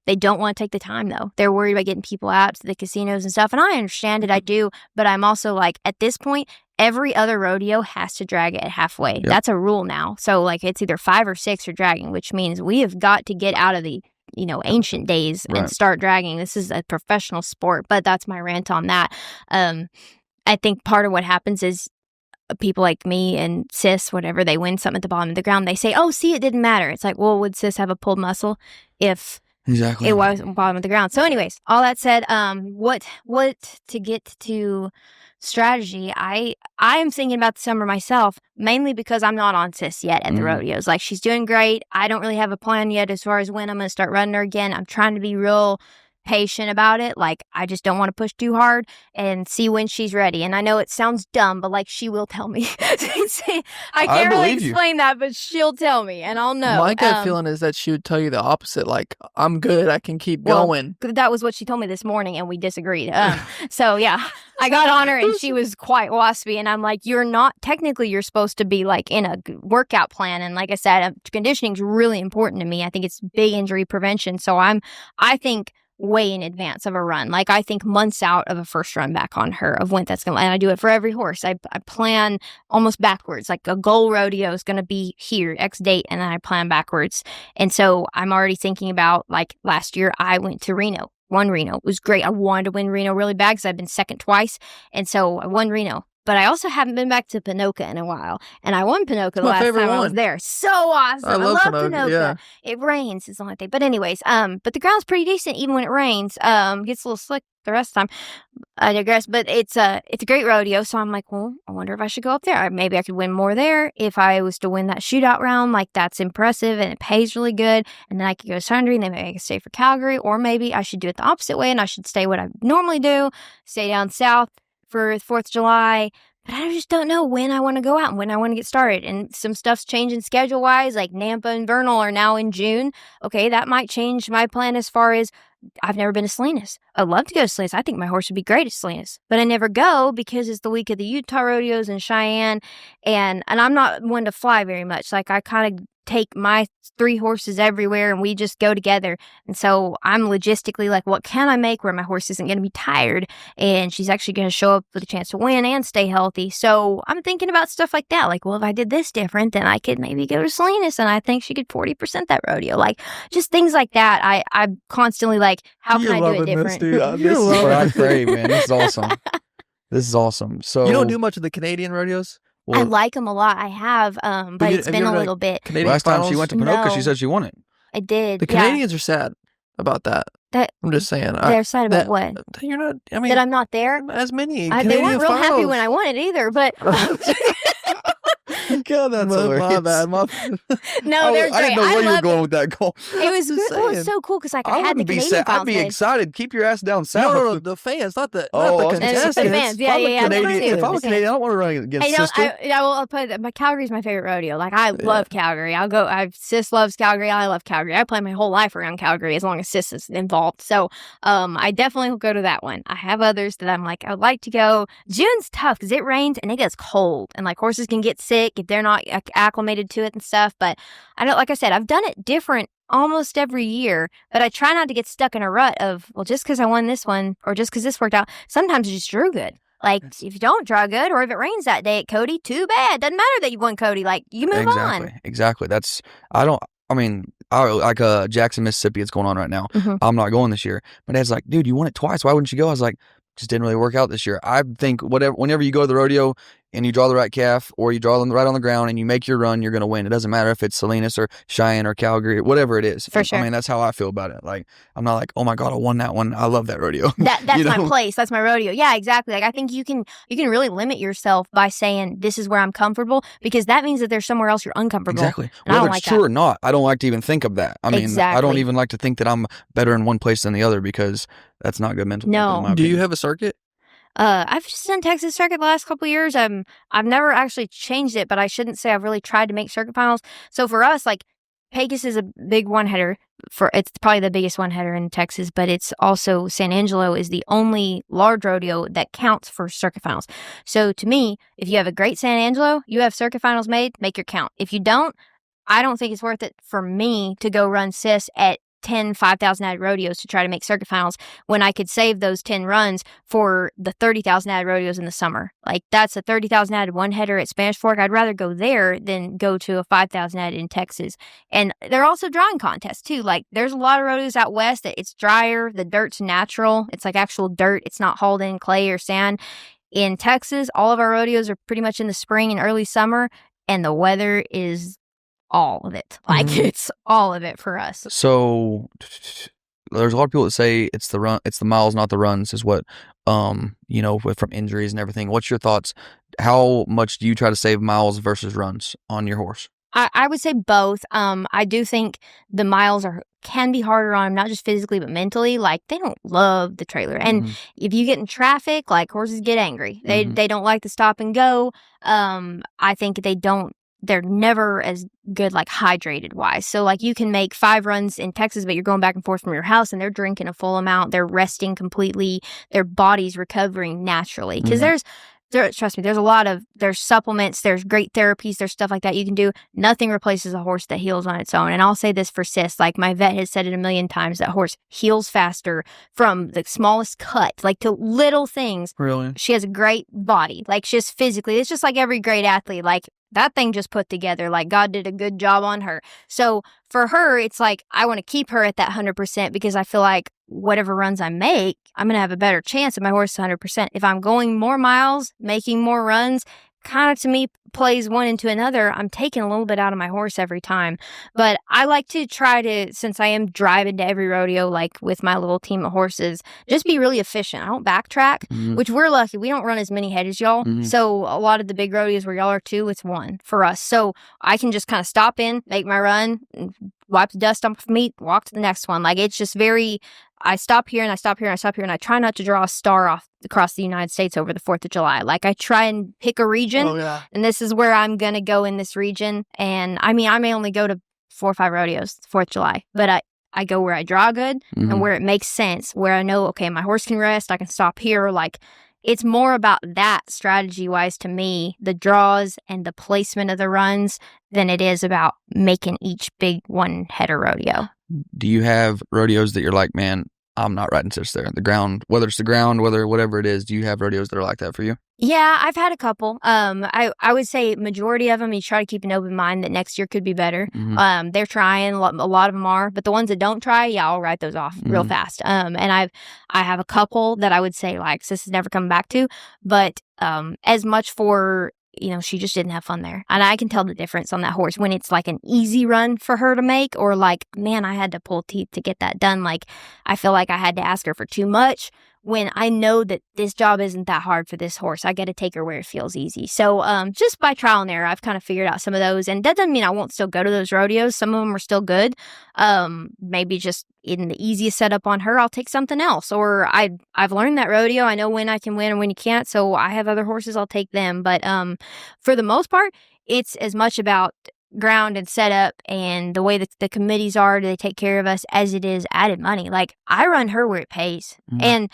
They don't want to take the time, though. They're worried about getting people out to the casinos and stuff. And I understand it. I do. But I'm also like, at this point, every other rodeo has to drag it halfway. Yep. That's a rule now. So, like, it's either 5 or 6 are dragging, which means we have got to get out of the, ancient days and start dragging. This is a professional sport. But that's my rant on that. I think part of what happens is people like me and Sis, whatever, they win something at the bottom of the ground. They say, oh, see, it didn't matter. It's like, well, would Sis have a pulled muscle if... Exactly. It was bottom of the ground. So anyways, all that said, what to get to strategy, I am thinking about the summer myself, mainly because I'm not on Sis yet at the rodeos. Like, she's doing great. I don't really have a plan yet as far as when I'm going to start running her again. I'm trying to be real patient about it. Like, I just don't want to push too hard and see when she's ready. And I know it sounds dumb, but like, she will tell me. I can't really explain that, but she'll tell me and I'll know. My gut feeling is that she would tell you the opposite. Like, I'm good. I can keep going. That was what she told me this morning, and we disagreed. So yeah, I got on her and she was quite waspy, and I'm like, you're supposed to be like in a workout plan. And like I said, conditioning is really important to me. I think it's big injury prevention. So I think way in advance of a run. Like, I think months out of a first run back on her of when that's going to, and I do it for every horse. I plan almost backwards. Like, a goal rodeo is going to be here, X date, and then I plan backwards. And so I'm already thinking about, like, last year I went to Reno. Won Reno. It was great. I wanted to win Reno really bad because I've been second twice. And so I won Reno. But I also haven't been back to Pinoca in a while. And I won Pinoca the last time I was there. So awesome. I love Pinoca. Yeah. It rains is the only thing. But anyways, but the ground's pretty decent even when it rains. Gets a little slick the rest of the time. I digress. But it's a great rodeo. So I'm like, well, I wonder if I should go up there. Maybe I could win more there if I was to win that shootout round. Like, that's impressive and it pays really good. And then I could go to Sundry and then maybe I could stay for Calgary. Or maybe I should do it the opposite way and I should stay what I normally do. Stay down south for 4th of July, but I just don't know when I want to go out and when I want to get started. And some stuff's changing schedule-wise, like Nampa and Vernal are now in June. Okay, that might change my plan as far as I've never been to Salinas. I'd love to go to Salinas. I think my horse would be great at Salinas, but I never go because it's the week of the Utah rodeos in Cheyenne, and I'm not one to fly very much. Like, I kind of take my 3 horses everywhere and we just go together. And so I'm logistically like, what can I make where my horse isn't going to be tired and she's actually going to show up with a chance to win and stay healthy? So I'm thinking about stuff like that. Like, well, if I did this different, then I could maybe go to Salinas and I think she could 40% that rodeo. Like, just things like that. I'm constantly like, how can I do it different? This is what I crave, man. This is awesome. This is awesome. So you don't do much of the Canadian rodeos? Well, I like them a lot. I have, but it's been a little bit. Last time she went to Pinoca, she said she won it. I did. The Canadians are sad about that. I'm just saying. They're sad about what? You're not. I mean, that I'm not there. As many. They weren't real happy when I won it either. But God, that's hilarious. My bad. No, they're great. I didn't know where you were going with that goal. It was so cool because like I had the Canadian files. I'd be excited. Keep your ass down south. No, the fans, not the contestants. The fans. Yeah. If I'm a Canadian, I don't want to run against sister. I'll put it. Calgary's my favorite rodeo. Like I love Calgary. I'll go. Sis loves Calgary. I love Calgary. I play my whole life around Calgary as long as Sis is involved. So, I definitely will go to that one. I have others that I'm like, I'd like to go. June's tough because it rains and it gets cold, and like horses can get sick if they're not acclimated to it and stuff. But I don't. Like I said, I've done it different almost every year, but I try not to get stuck in a rut of, well, just because I won this one or just because this worked out. Sometimes you just drew good. Like, if you don't draw good or if it rains that day at Cody, too bad. Doesn't matter that you won Cody. Like, you move on. Exactly. Jackson, Mississippi, it's going on right now. Mm-hmm. I'm not going this year. My dad's like, dude, you won it twice. Why wouldn't you go? I was like, just didn't really work out this year. I think whenever you go to the rodeo and you draw the right calf or you draw them right on the ground and you make your run, you're going to win. It doesn't matter if it's Salinas or Cheyenne or Calgary, whatever it is. For sure. I mean, that's how I feel about it. Like, I'm not like, oh my God, I won that one. I love that rodeo. That's my place. That's my rodeo. Yeah, exactly. Like, I think you can really limit yourself by saying this is where I'm comfortable, because that means that there's somewhere else you're uncomfortable. Exactly. Whether it's true or not, I don't like to even think of that. I mean, exactly. I don't even like to think that I'm better in one place than the other, because that's not good mental. No. Do you have a circuit? I've just done Texas circuit the last couple of years. I've never actually changed it, but I shouldn't say I've really tried to make circuit finals. So for us, like, Pecos is a big one-header. It's probably the biggest one-header in Texas, but it's also San Angelo is the only large rodeo that counts for circuit finals. So to me, if you have a great San Angelo, you have circuit finals made, make your count. If you don't, I don't think it's worth it for me to go run Sis at 10 5,000 ad rodeos to try to make circuit finals when I could save those 10 runs for the 30,000 ad rodeos in the summer. Like, that's a 30,000 ad one header at Spanish Fork. I'd rather go there than go to a 5,000 ad in Texas. And they're also drawing contests too. Like, there's a lot of rodeos out west that it's drier, the dirt's natural, it's like actual dirt, it's not hauled in clay or sand. In Texas, all of our rodeos are pretty much in the spring and early summer, and the weather is all of it. Like, it's all of it for us. So there's a lot of people that say it's the miles, not the runs, is what from injuries and everything. What's your thoughts? How much do you try to save miles versus runs on your horse? I would say both. I do think the miles can be harder on them, not just physically but mentally. Like, they don't love the trailer, and if you get in traffic, like, horses get angry. They don't like the stop and go. I think they're never as good, like, hydrated wise. So, like, you can make 5 runs in Texas, but you're going back and forth from your house and they're drinking a full amount. They're resting completely. Their body's recovering naturally. Because trust me, there's supplements, there's great therapies, there's stuff like that you can do. Nothing replaces a horse that heals on its own. And I'll say this for Sis, like, my vet has said it a million times, that horse heals faster from the smallest cut, like, to little things. Really? She has a great body. Like, she's physically, it's just like every great athlete. Like, that thing just put together, like, God did a good job on her. So for her, it's like, I want to keep her at that 100% because I feel like whatever runs I make, I'm going to have a better chance of my horse 100%. If I'm going more miles, making more runs, kind of, to me, plays one into another. I'm taking a little bit out of my horse every time. But I like to try to, since I am driving to every rodeo, like, with my little team of horses, just be really efficient. I don't backtrack, which we're lucky. We don't run as many head as y'all. So a lot of the big rodeos where y'all are too, it's one for us. So I can just kind of stop in, make my run, wipe the dust off me, walk to the next one. Like, it's just very, I stop here and I stop here and I stop here, and I try not to draw a star off across the United States over the 4th of July. Like, I try and pick a region, and this is where I'm going to go in this region. And I mean, I may only go to 4 or 5 rodeos 4th of July, but I go where I draw good and where it makes sense, where I know, okay, my horse can rest, I can stop here. Like, it's more about that strategy-wise to me, the draws and the placement of the runs, than it is about making each big one-header rodeo. Do you have rodeos that you're like, man, I'm not riding Sis there? The ground, whether it's the ground, whatever it is, do you have rodeos that are like that for you? Yeah, I've had a couple. I would say majority of them, you try to keep an open mind that next year could be better. They're trying, a lot of them are, but the ones that don't try, I'll write those off real fast. And I have a couple that I would say, like, Sis is never coming back to, but as much for, she just didn't have fun there. And I can tell the difference on that horse when it's like an easy run for her to make, or like, man, I had to pull teeth to get that done. Like, I feel like I had to ask her for too much, when I know that this job isn't that hard for this horse. I got to take her where it feels easy. So just by trial and error, I've kind of figured out some of those. And that doesn't mean I won't still go to those rodeos. Some of them are still good. Maybe just in the easiest setup on her, I'll take something else. Or I've learned that rodeo. I know when I can win and when you can't. So I have other horses, I'll take them. But for the most part, it's as much about ground and setup and the way that the committees are, do they take care of us, as it is added money. Like, I run her where it pays. And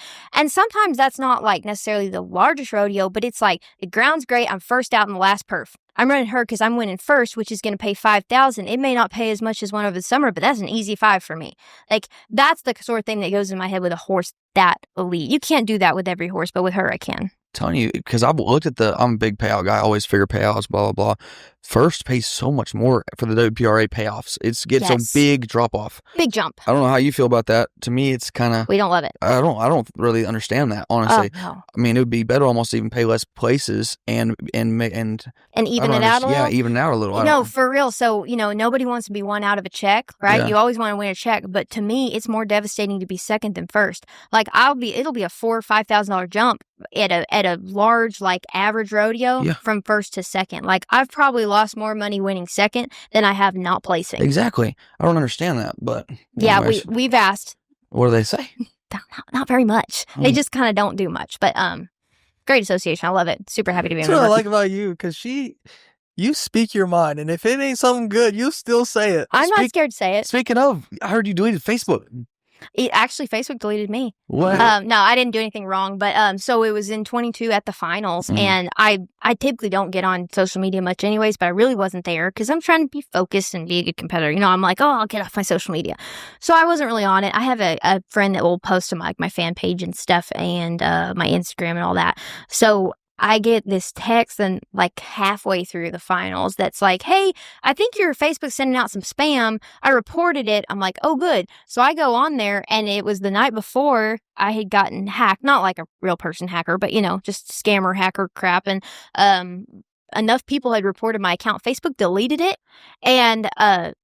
sometimes that's not like necessarily the largest rodeo, but it's like the ground's great, I'm first out in the last perf. I'm running her because I'm winning first, which is going to pay $5,000. It may not pay as much as one over the summer, but that's an easy $5 for me. Like, that's the sort of thing that goes in my head with a horse that elite. You can't do that with every horse, but with her I can. Telling you, because I've looked at I'm a big payout guy, I always figure payouts, blah, blah, blah. First pays so much more for the WPRA payoffs. It's a big drop off. Big jump. I don't know how you feel about that. To me, it's kind of... We don't love it. I don't really understand that, honestly. No. I mean, it would be better almost even pay less places and even it out a little? Yeah, even it out a little. No, for real. So, nobody wants to be one out of a check, right? Yeah. You always want to win a check. But to me, it's more devastating to be second than first. Like, it'll be a $4,000 or $5,000 jump at a large, like, average rodeo from first to second. Like, I've probably lost more money winning second than I have not placing. Exactly. I don't understand that, but yeah, we've asked. What do they say? Not very much. They just kind of don't do much. But great association. I love it. Super happy to be a member. That's what I like about you, because you speak your mind, and if it ain't something good, you still say it. I'm not scared to say it. Speaking of, I heard you deleted Facebook. Actually, Facebook deleted me. What? No, I didn't do anything wrong. But so it was in 22 at the finals. And I typically don't get on social media much anyways, but I really wasn't there because I'm trying to be focused and be a good competitor. I'm like, I'll get off my social media. So I wasn't really on it. I have a friend that will post to my fan page and stuff, and my Instagram and all that. So I get this text and like halfway through the finals that's like, hey, I think your Facebook's sending out some spam. I reported it. I'm like, oh, good. So I go on there, and it was the night before I had gotten hacked. Not like a real person hacker, but, just scammer hacker crap. And enough people had reported my account. Facebook deleted it and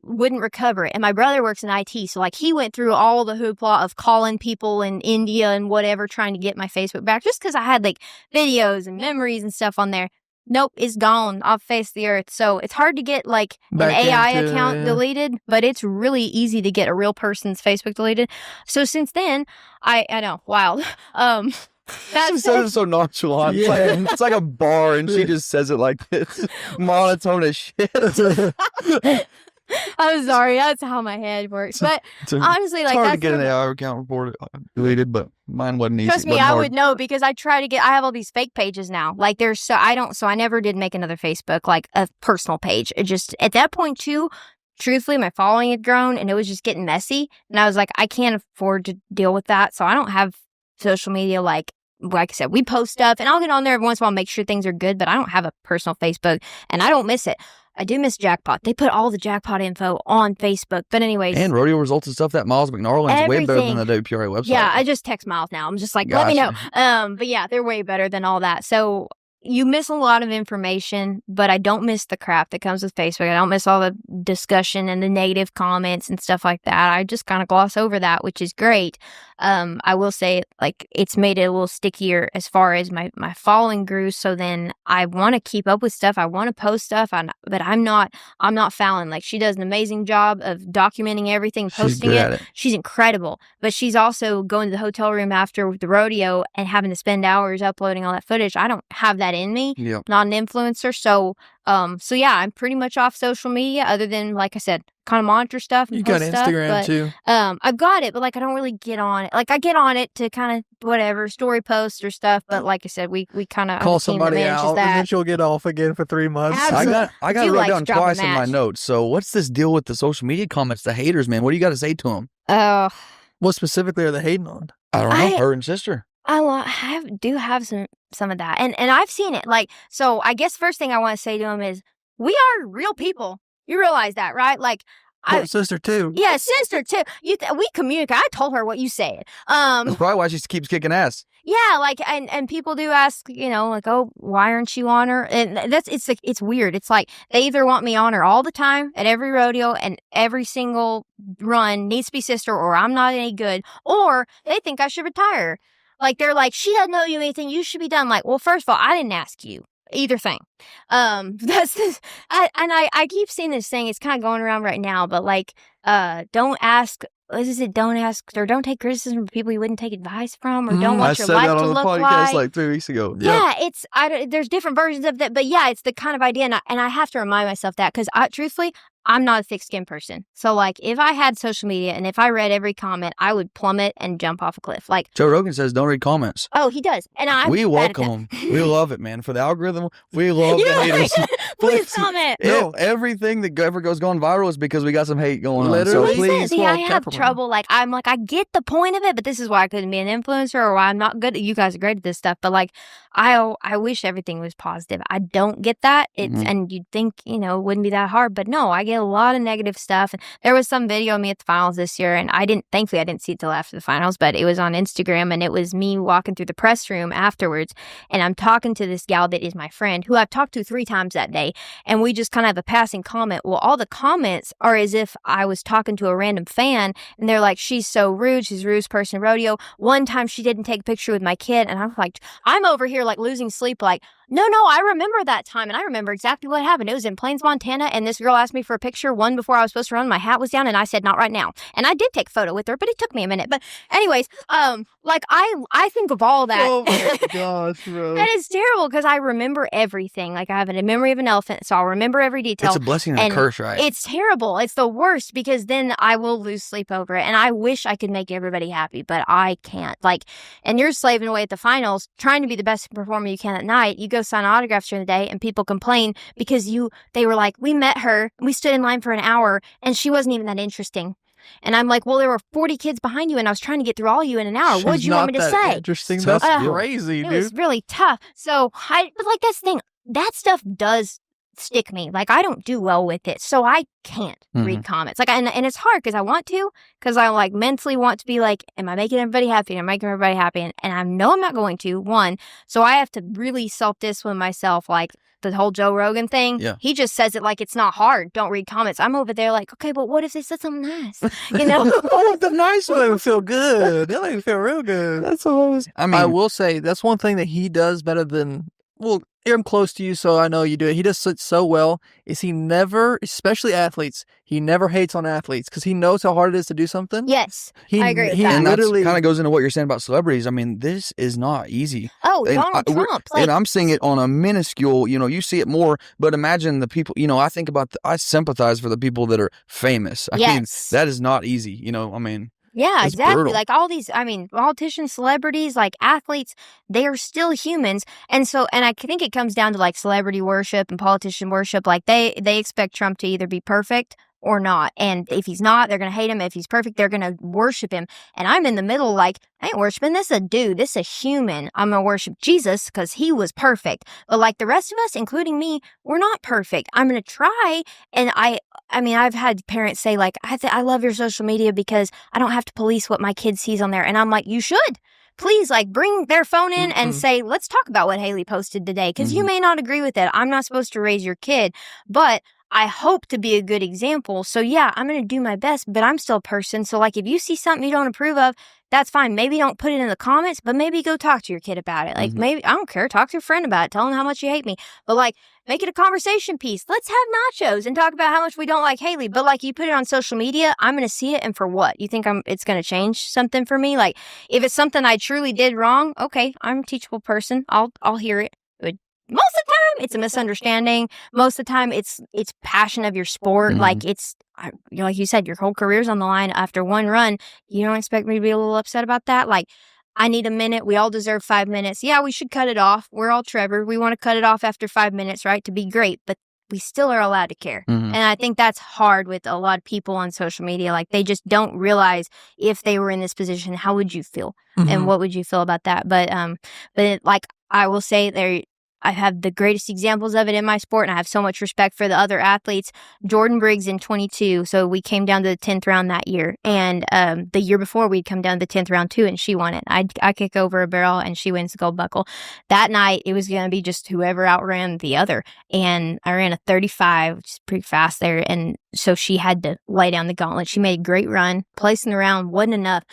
wouldn't recover it. And my brother works in IT, so like he went through all the hoopla of calling people in India and whatever, trying to get my Facebook back, just because I had like videos and memories and stuff on there. Nope, it's gone off face the earth. So it's hard to get like an AI account deleted, but it's really easy to get a real person's Facebook deleted. So since then, I know, wild. She says it so nonchalant. Yeah. It's like a bar, and she just says it like this, monotone as shit. I'm sorry, that's how my head works. But honestly, like, it's hard to get an AI account reported deleted, but mine wasn't easy. Trust me, I would know, because I have all these fake pages now. Like, I never did make another Facebook, like a personal page. It just, at that point too, truthfully, my following had grown and it was just getting messy. And I was like, I can't afford to deal with that. So I don't have social media like I said, we post stuff, and I'll get on there every once in a while, make sure things are good, but I don't have a personal Facebook, and I don't miss it. I do miss jackpot. They put all the jackpot info on Facebook. But anyways. And rodeo results and stuff, that Miles McNarland's way better than the WPRA website. Yeah, I just text Miles now. I'm just like, let me know. But yeah, they're way better than all that. So you miss a lot of information, but I don't miss the crap that comes with Facebook. I don't miss all the discussion and the negative comments and stuff like that. I just kind of gloss over that, which is great. I will say, like, it's made it a little stickier as far as my following grew. So then I want to keep up with stuff. I want to post stuff, but I'm not Fallon. Like, she does an amazing job of documenting everything, posting it. She's incredible. But she's also going to the hotel room after the rodeo and having to spend hours uploading all that footage. I don't have that in me. Yep. Not an influencer. So yeah, I'm pretty much off social media, other than, like I said, kind of monitor stuff. And you got Instagram too. I've got it, but like I don't really get on it. Like I get on it to kind of whatever story posts or stuff. But like I said, we kind of call somebody out, and then she'll get off again for 3 months. Absolutely. I got it wrote down twice in my notes. So what's this deal with the social media comments, the haters, man? What do you got to say to them? What specifically are they hating on? I don't know. Her and sister. I do have some of that, and I've seen it. Like, so I guess first thing I want to say to them is, we are real people. You realize that, right? Like, sister too. Yeah, sister too. We communicate. I told her what you said. That's probably why she keeps kicking ass. Yeah, like, and people do ask, like, oh, why aren't you on her? And it's weird. It's like they either want me on her all the time at every rodeo and every single run needs to be sister, or I'm not any good, or they think I should retire. Like, they're like, she doesn't know you anything. You should be done. Like, well, first of all, I didn't I keep seeing this thing. It's kind of going around right now, but like, don't ask. What is it? Don't ask or don't take criticism from people you wouldn't take advice from, or don't want your life to look like. I said that on the podcast like 3 weeks ago. Yeah, there's different versions of that, but yeah, it's the kind of idea, and I have to remind myself that because truthfully, I'm not a thick-skinned person. So, like, if I had social media and if I read every comment, I would plummet and jump off a cliff. Like, Joe Rogan says, don't read comments. Oh, he does. And we welcome them. We love it, man. For the algorithm, we love the haters. Please comment. Everything that ever goes going viral is because we got some hate going on. So please. See, I have trouble. Like, I get the point of it, but this is why I couldn't be an influencer or why I'm not good. You guys are great at this stuff, but like, I wish everything was positive. I don't get that. And you'd think, it wouldn't be that hard, but no, I get a lot of negative stuff. And there was some video of me at the finals this year, and thankfully I didn't see it till after the finals, but it was on Instagram, and it was me walking through the press room afterwards, and I'm talking to this gal that is my friend, who I've talked to 3 times that day, and we just kind of have a passing comment. Well, all the comments are as if I was talking to a random fan, and they're like, she's so rude, she's the rudest person at rodeo. One time she didn't take a picture with my kid, and I'm like, I'm over here like losing sleep, like, no, I remember that time, and I remember exactly what happened. It was in Plains, Montana, and this girl asked me for a picture one before I was supposed to run. My hat was down, and I said, not right now. And I did take a photo with her, but it took me a minute. But anyways, like, I think of all that. Oh, my gosh, bro. That is terrible, because I remember everything. Like, I have a memory of an elephant, so I'll remember every detail. It's a blessing and a curse, right? It's terrible. It's the worst, because then I will lose sleep over it, and I wish I could make everybody happy, but I can't. Like, and you're slaving away at the finals, trying to be the best performer you can at night. You go sign autographs during the day, and people complain because they were like, we met her, we stood in line for an hour, and she wasn't even that interesting. And I'm like, well, there were 40 kids behind you, and I was trying to get through all of you in an hour. What did you want me to say? Interesting. That's crazy, dude. It was really tough. So, but like, that's the thing. That stuff does stick me. Like, I don't do well with it, so I can't read comments. Like, and it's hard because I want to, because I like mentally want to be like, am I making everybody happy? Am I making everybody happy? And I know I'm not going to. So I have to really self-discipline myself. Like, the whole Joe Rogan thing, he just says it like it's not hard. Don't read comments. I'm over there like, okay, but what if they said something nice? I want them nice ones to feel good. They like feel real good. That's all I will say that's one thing that he does better than, well, I'm close to you, so I know you do it. He does it so well, is he never, especially athletes, he never hates on athletes because he knows how hard it is to do something. Yes, I agree with that. And that kind of goes into what you're saying about celebrities. I mean, this is not easy. Oh, Donald Trump. And I'm seeing it on a minuscule, you see it more, but imagine the people, I sympathize for the people that are famous. I mean, that is not easy, Yeah, it's exactly. brutal. Like, all these, politicians, celebrities, like athletes, they are still humans. And I think it comes down to like celebrity worship and politician worship. Like, they expect Trump to either be perfect or not. And if he's not, they're going to hate him. If he's perfect, they're going to worship him. And I'm in the middle, like, I ain't worshiping this is a dude. This is a human. I'm going to worship Jesus because he was perfect. But like the rest of us, including me, we're not perfect. I'm going to try. And I've had parents say like, I love your social media because I don't have to police what my kid sees on there. And I'm like, you should. Please, like, bring their phone in and say, let's talk about what Hailey posted today. Because you may not agree with it. I'm not supposed to raise your kid. But I hope to be a good example. So yeah, I'm going to do my best, but I'm still a person. So like, if you see something you don't approve of, that's fine. Maybe don't put it in the comments, but maybe go talk to your kid about it. Like, maybe, I don't care. Talk to a friend about it. Tell them how much you hate me. But like, make it a conversation piece. Let's have nachos and talk about how much we don't like Hailey. But like, you put it on social media, I'm going to see it. And for what? You think it's going to change something for me? Like, if it's something I truly did wrong, okay, I'm a teachable person. I'll hear it. Most of the time, it's a misunderstanding. Most of the time, it's passion of your sport. Like, like you said, your whole career's on the line after one run. You don't expect me to be a little upset about that? Like, I need a minute. We all deserve 5 minutes. Yeah, we should cut it off. We're all Trevor. We want to cut it off after 5 minutes, right? To be great. But we still are allowed to care. And I think that's hard with a lot of people on social media. Like, they just don't realize if they were in this position, how would you feel? And what would you feel about that? But like, I will say I have the greatest examples of it in my sport, and I have so much respect for the other athletes. Jordan Briggs in 22, so we came down to the 10th round that year. And the year before, we'd come down to the 10th round too, and she won it. I kick over a barrel, and she wins the gold buckle. That night, it was going to be just whoever outran the other. And I ran a 35, which is pretty fast there. And so she had to lay down the gauntlet. She made a great run. Placing the round wasn't enough.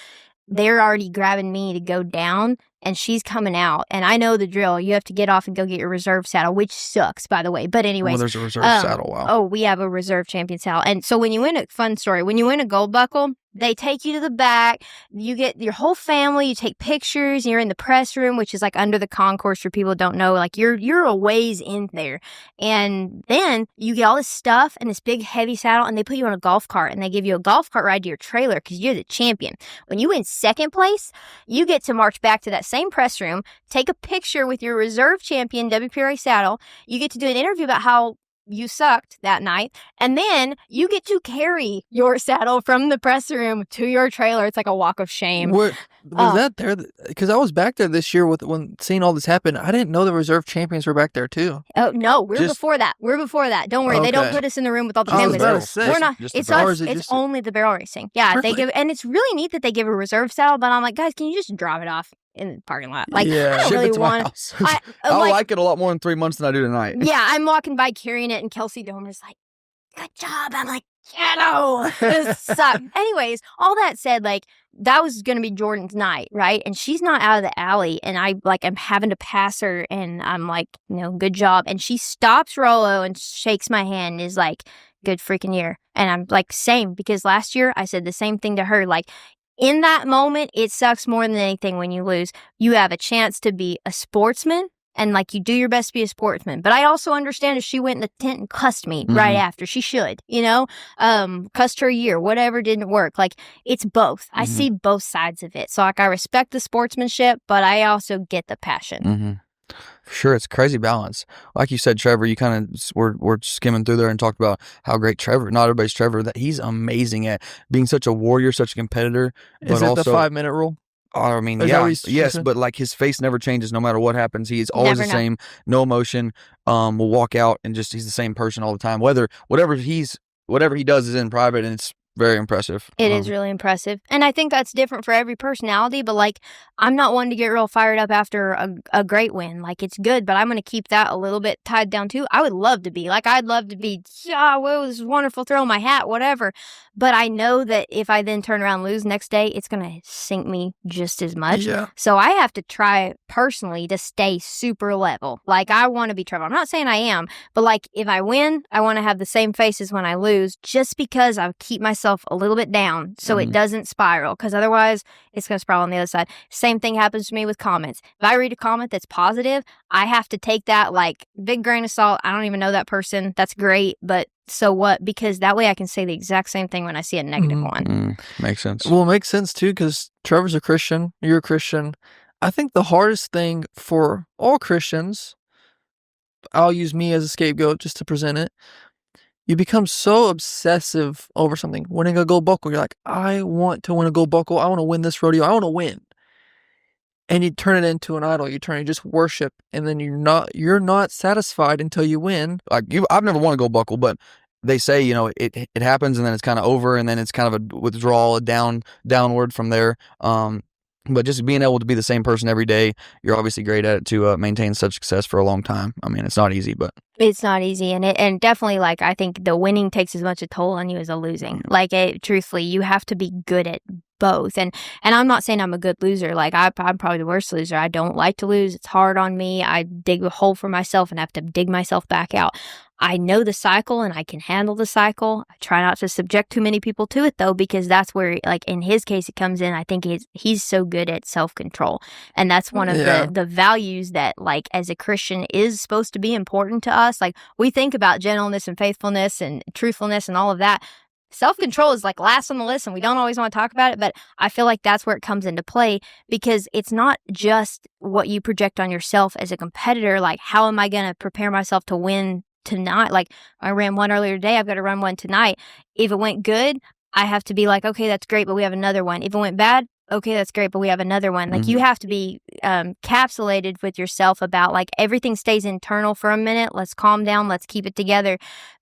They're already grabbing me to go down. and she's coming out, and I know the drill. You have to get off and go get your reserve saddle, which sucks, by the way. But anyways. Well, there's a reserve saddle, wow. Oh, we have a reserve champion saddle. And so when you win fun story, when you win a gold buckle, they take you to the back. You get your whole family. You take pictures. You're in the press room, which is like under the concourse for people who don't know. Like you're a ways in there. And then you get all this stuff and this big heavy saddle, and they put you on a golf cart, and they give you a golf cart ride to your trailer because you're the champion. When you win second place, you get to march back to that same press room, take a picture with your reserve champion WPRA saddle. You get to do an interview about how you sucked that night, and then you get to carry your saddle from the press room to your trailer. It's like a walk of shame. Was that there? Because I was back there this year when seeing all this happen. I didn't know the reserve champions were back there too. Oh no, we're before that. Don't worry, They don't put us in the room with all the families. We're not. It's us. It's only the barrel racing. Yeah, perfect. They give, and it's really neat that they give a reserve saddle. But I'm like, guys, can you just drop it off in the parking lot? Like, I don't really want. I like it a lot more in 3 months than I do tonight. Yeah, I'm walking by carrying it, and Kelsey Domer's like, "Good job." I'm like, "Ghetto, this sucks." Anyways, all that said, like, that was going to be Jordan's night, right? And she's not out of the alley, and I'm having to pass her, and I'm like, good job. And she stops Rolo and shakes my hand and is like, "Good freaking year." And I'm like, same, because last year I said the same thing to her. Like, in that moment, it sucks more than anything when you lose. You have a chance to be a sportsman, and like, you do your best to be a sportsman. But I also understand if she went in the tent and cussed me right after, she should, cussed her a year, whatever didn't work. Like, it's both. I see both sides of it. So like, I respect the sportsmanship, but I also get the passion. Sure, it's a crazy balance. Like you said, Trevor, you kind of we're skimming through there and talked about how great Trevor, not everybody's Trevor, that he's amazing at being such a warrior, such a competitor. Is it the 5-minute rule? I mean, yes, but like, his face never changes no matter what happens. He's always the same, no emotion. Will walk out and he's the same person all the time. Whatever he does is in private, and it's very impressive. It is really impressive. And I think that's different for every personality, but like, I'm not one to get real fired up after a great win. Like, it's good, but I'm going to keep that a little bit tied down too. I would love to be. Like, I'd love to be, well, it was wonderful, throw my hat, whatever. But I know that if I then turn around and lose next day, it's going to sink me just as much. Yeah. So I have to try personally to stay super level. Like, I want to be Trevor. I'm not saying I am, but like, if I win, I want to have the same face as when I lose, just because I keep myself a little bit down so it doesn't spiral, because otherwise it's going to spiral on the other side. Same thing happens to me with comments. If I read a comment that's positive, I have to take that like big grain of salt. I don't even know that person. That's great, but so what? Because that way I can say the exact same thing when I see a negative one. Makes sense. Well, it makes sense too, because Trevor's a Christian. You're a Christian. I think the hardest thing for all Christians, I'll use me as a scapegoat just to present it. You become so obsessive over something. Winning a gold buckle, you're like, I want to win a gold buckle. I want to win this rodeo. I want to win. And you turn it into an idol. You just worship, and then you're not satisfied until you win. Like, I've never won a gold buckle, but they say, it happens, and then it's kind of over, and then it's kind of a withdrawal, downward from there. But just being able to be the same person every day, you're obviously great at it to maintain such success for a long time. I mean, it's not easy, but it's not easy, and definitely, like, I think the winning takes as much a toll on you as the losing. Like, truthfully, you have to be good at both. And I'm not saying I'm a good loser. Like, I'm probably the worst loser. I don't like to lose. It's hard on me. I dig a hole for myself and have to dig myself back out. I know the cycle, and I can handle the cycle. I try not to subject too many people to it, though, because that's where, like, in his case, it comes in. I think he's so good at self-control. And that's one of the values that, like, as a Christian is supposed to be important to us. Like, we think about gentleness and faithfulness and truthfulness and all of that. Self-control is like last on the list, and we don't always want to talk about it, but I feel like that's where it comes into play, because it's not just what you project on yourself as a competitor. Like, how am I going to prepare myself to win tonight? Like, I ran one earlier today. I've got to run one tonight. If it went good, I have to be like, okay, that's great, but we have another one. If it went bad, okay, that's great, but we have another one. Like, you have to be capsulated with yourself about, like, everything stays internal for a minute. Let's calm down. Let's keep it together,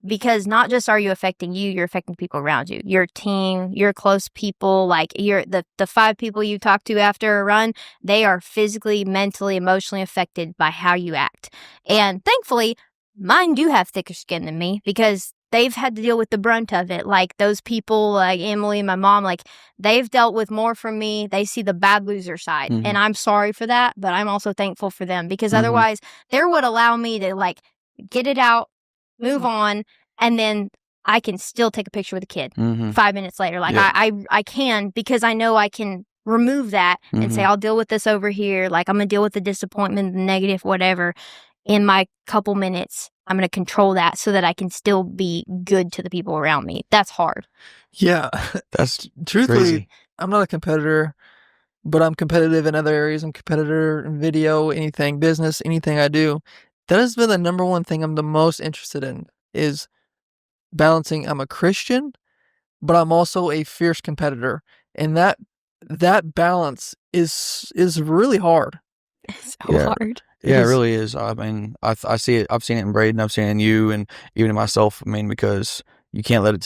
because not just are you affecting you, you're affecting people around you, your team, your close people. Like, the 5 people you talk to after a run, they are physically, mentally, emotionally affected by how you act. And thankfully, mine do have thicker skin than me, because they've had to deal with the brunt of it. Like those people, like Emily and my mom, like they've dealt with more from me. They see the bad loser side. And I'm sorry for that, but I'm also thankful for them because otherwise they would allow me to like get it out, move on, and then I can still take a picture with a kid 5 minutes later. Like I can, because I know I can remove that and say, I'll deal with this over here. Like I'm going to deal with the disappointment, the negative, whatever. In my couple minutes, I'm going to control that so that I can still be good to the people around me. That's hard. Yeah. That's truthfully, crazy. I'm not a competitor, but I'm competitive in other areas. I'm a competitor in video, anything, business, anything I do. That has been the number one thing I'm the most interested in is balancing. I'm a Christian, but I'm also a fierce competitor. And that balance is really hard. It's so hard. Yeah, it really is. I mean, I see it. I've seen it in Braden. I've seen it in you, and even in myself. I mean, because you can't let it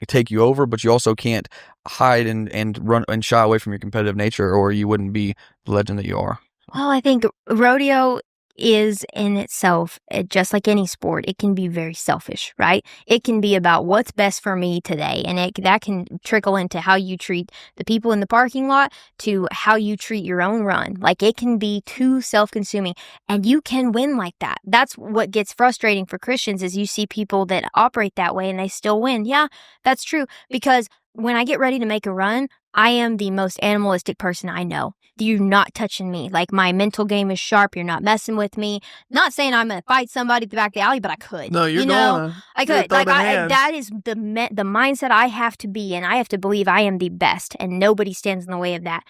take you over, but you also can't hide and run and shy away from your competitive nature, or you wouldn't be the legend that you are. Well, I think rodeo is in itself, just like any sport, it can be very selfish, right? It can be about what's best for me today. And that can trickle into how you treat the people in the parking lot to how you treat your own run. Like it can be too self-consuming and you can win like that. That's what gets frustrating for Christians is you see people that operate that way and they still win. Yeah, that's true. Because when I get ready to make a run, I am the most animalistic person I know. You're not touching me. Like my mental game is sharp. You're not messing with me. Not saying I'm going to fight somebody at the back of the alley, but I could. No, you're going. I could. Like that is the mindset I have to be in. I have to believe I am the best, and nobody stands in the way of that.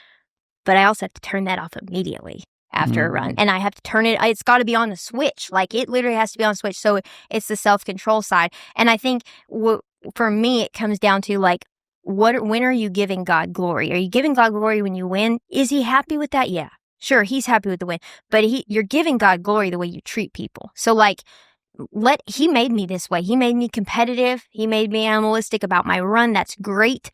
But I also have to turn that off immediately after a run, and I have to turn it. It's got to be on a switch. Like it literally has to be on a switch. So it's the self-control side, and I think for me it comes down to like, when are you giving God glory? Are you giving God glory when you win? Is he happy with that? Yeah, sure. He's happy with the win, but you're giving God glory the way you treat people. So like, he made me this way. He made me competitive. He made me animalistic about my run. That's great.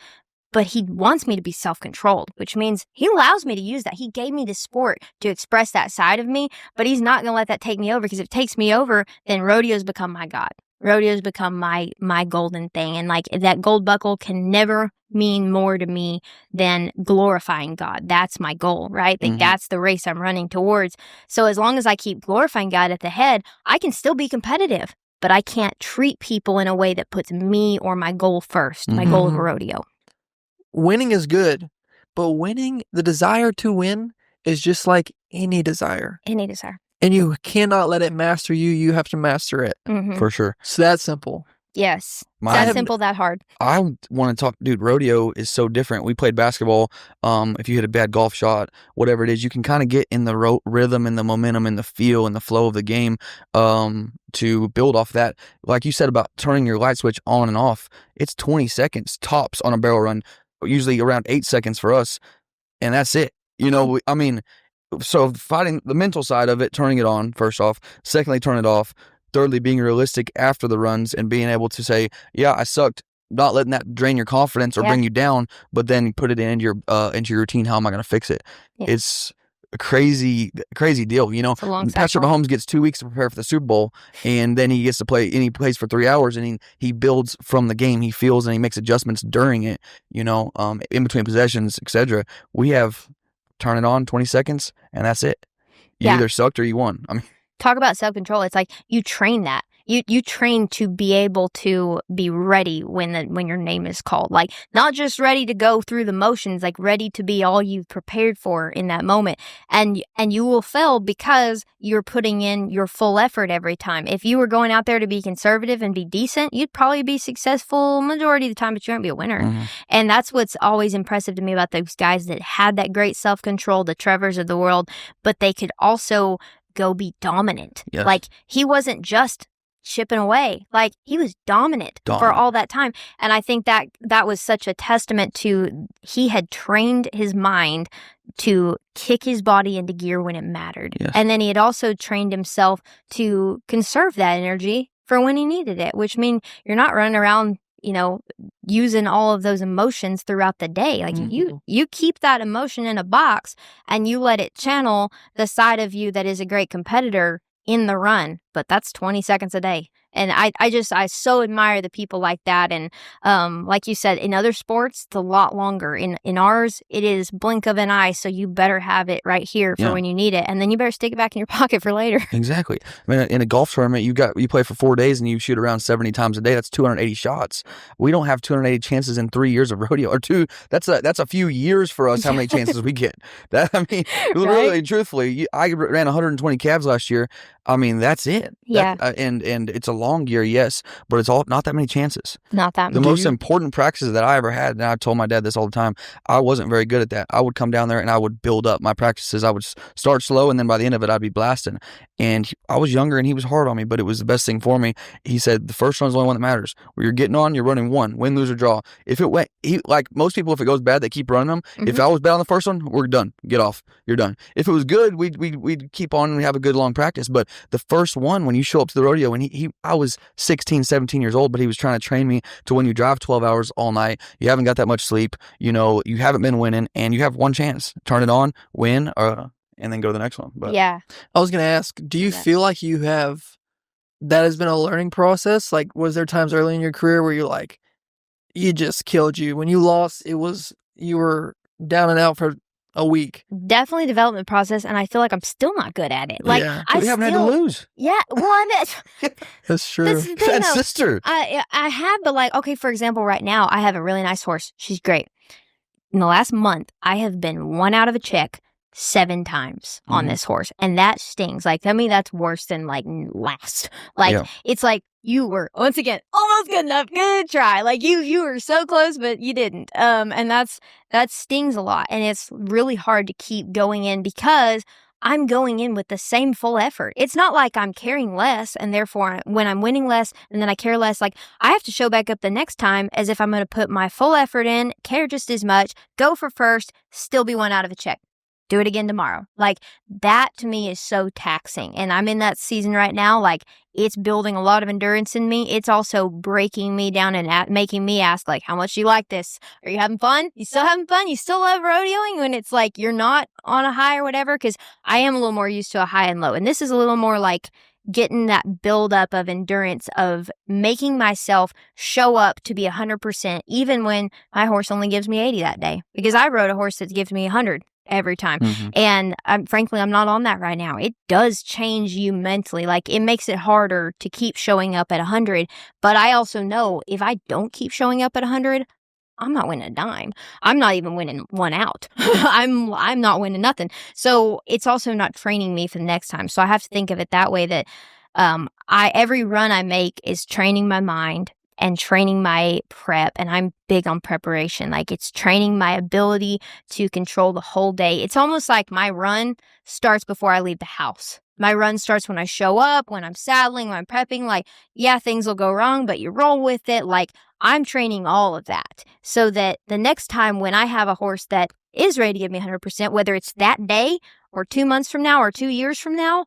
But he wants me to be self-controlled, which means he allows me to use that. He gave me the sport to express that side of me, but he's not going to let that take me over, because if it takes me over, then rodeo's become my God. Rodeo's become my golden thing. And like that gold buckle can never mean more to me than glorifying God. That's my goal, right? Like that's the race I'm running towards. So as long as I keep glorifying God at the head, I can still be competitive, but I can't treat people in a way that puts me or my goal first, my goal of a rodeo. Winning is good, but the desire to win is just like any desire. Any desire. And you cannot let it master you. You have to master it. For sure. It's that simple. Yes. That simple, that hard. I want to talk, dude, rodeo is so different. We played basketball. If you hit a bad golf shot, whatever it is, you can kind of get in the rhythm and the momentum and the feel and the flow of the game to build off that. Like you said about turning your light switch on and off, it's 20 seconds tops on a barrel run, usually around 8 seconds for us. And that's it. You know, I mean, so fighting the mental side of it, turning it on, first off. Secondly, turn it off. Thirdly, being realistic after the runs and being able to say, yeah, I sucked. Not letting that drain your confidence or bring you down, but then put it into your routine. How am I going to fix it? Yeah. It's a crazy deal. You know, Patrick Mahomes gets 2 weeks to prepare for the Super Bowl, and then he gets to play, and he plays for 3 hours, and he builds from the game. He feels and he makes adjustments during it, you know, in between possessions, etc. We have turn it on 20 seconds, and that's it. You either sucked or you won. I mean, talk about self-control. It's like you train that. You train to be able to be ready when your name is called. Like not just ready to go through the motions, like ready to be all you've prepared for in that moment. And you will fail because you're putting in your full effort every time. If you were going out there to be conservative and be decent, you'd probably be successful majority of the time, but you won't be a winner. And that's what's always impressive to me about those guys that had that great self-control, the Trevors of the world, but they could also go be dominant. Yes. Like he wasn't just chipping away, like he was dominant for all that time. And I think that was such a testament to he had trained his mind to kick his body into gear when it mattered. Yes. And then he had also trained himself to conserve that energy for when he needed it, which means you're not running around, you know, using all of those emotions throughout the day. Like you keep that emotion in a box and you let it channel the side of you that is a great competitor in the run, but that's 20 seconds a day. And I so admire the people like that. And like you said, in other sports, it's a lot longer. In ours, it is blink of an eye. So you better have it right here for when you need it. And then you better stick it back in your pocket for later. Exactly. I mean, in a golf tournament, you play for 4 days and you shoot around 70 times a day. That's 280 shots. We don't have 280 chances in 3 years of rodeo or two. That's a few years for us. How many chances we get? That, I mean, really, truthfully, I ran 120 calves last year. I mean, that's it. Yeah. And it's a long year, yes, but it's all not that many chances. Not that many. The most important practices that I ever had, and I told my dad this all the time, I wasn't very good at that. I would come down there and I would build up my practices. I would start slow, and then by the end of it, I'd be blasting. And I was younger, and he was hard on me, but it was the best thing for me. He said, the first one's the only one that matters. Where you're getting on, you're running one, win, lose, or draw. If it went, like most people, if it goes bad, they keep running them. Mm-hmm. If I was bad on the first one, we're done. Get off. You're done. If it was good, we'd keep on and we have a good long practice. But the first one, when you show up to the rodeo, and I was 16, 17 years old, but he was trying to train me to when you drive 12 hours all night, you haven't got that much sleep, you haven't been winning, and you have one chance. Turn it on, win, and then go to the next one. But yeah. I was going to ask, do you feel like that has been a learning process? Like, was there times early in your career where you're like, you just killed you? When you lost, you were down and out for a week. Definitely development process, and I feel like I'm still not good at it. Like we haven't had to lose. Yeah, well, that's true. That's the thing, though. Sister. I have, but like, okay, for example, right now I have a really nice horse. She's great. In the last month, I have been one out of a check 7 times on this horse, and that stings. Like, to me, that's worse than like last. Like, it's like you were once again almost good enough. Good try. Like you were so close, but you didn't. And that stings a lot, and it's really hard to keep going in because I'm going in with the same full effort. It's not like I'm caring less, and therefore when I'm winning less and then I care less, like I have to show back up the next time as if I'm going to put my full effort in, care just as much, go for first, still be one out of a check. Do it again tomorrow. Like, that to me is so taxing. And I'm in that season right now. Like, it's building a lot of endurance in me. It's also breaking me down and making me ask, like, how much do you like this? Are you having fun? You still having fun? You still love rodeoing when it's like you're not on a high or whatever? Because I am a little more used to a high and low. And this is a little more like getting that buildup of endurance of making myself show up to be 100%, even when my horse only gives me 80 that day. Because I rode a horse that gives me 100. Every time. Mm-hmm. And frankly, I'm not on that right now. It does change you mentally. Like, it makes it harder to keep showing up at 100. But I also know if I don't keep showing up at 100, I'm not winning a dime. I'm not even winning one out. I'm not winning nothing. So it's also not training me for the next time. So I have to think of it that way, that every run I make is training my mind and training my prep, and I'm big on preparation. Like, it's training my ability to control the whole day. It's almost like my run starts before I leave the house. My run starts when I show up, when I'm saddling, when I'm prepping. Like, yeah, things will go wrong, but you roll with it. Like, I'm training all of that so that the next time when I have a horse that is ready to give me 100%, whether it's that day or 2 months from now or 2 years from now,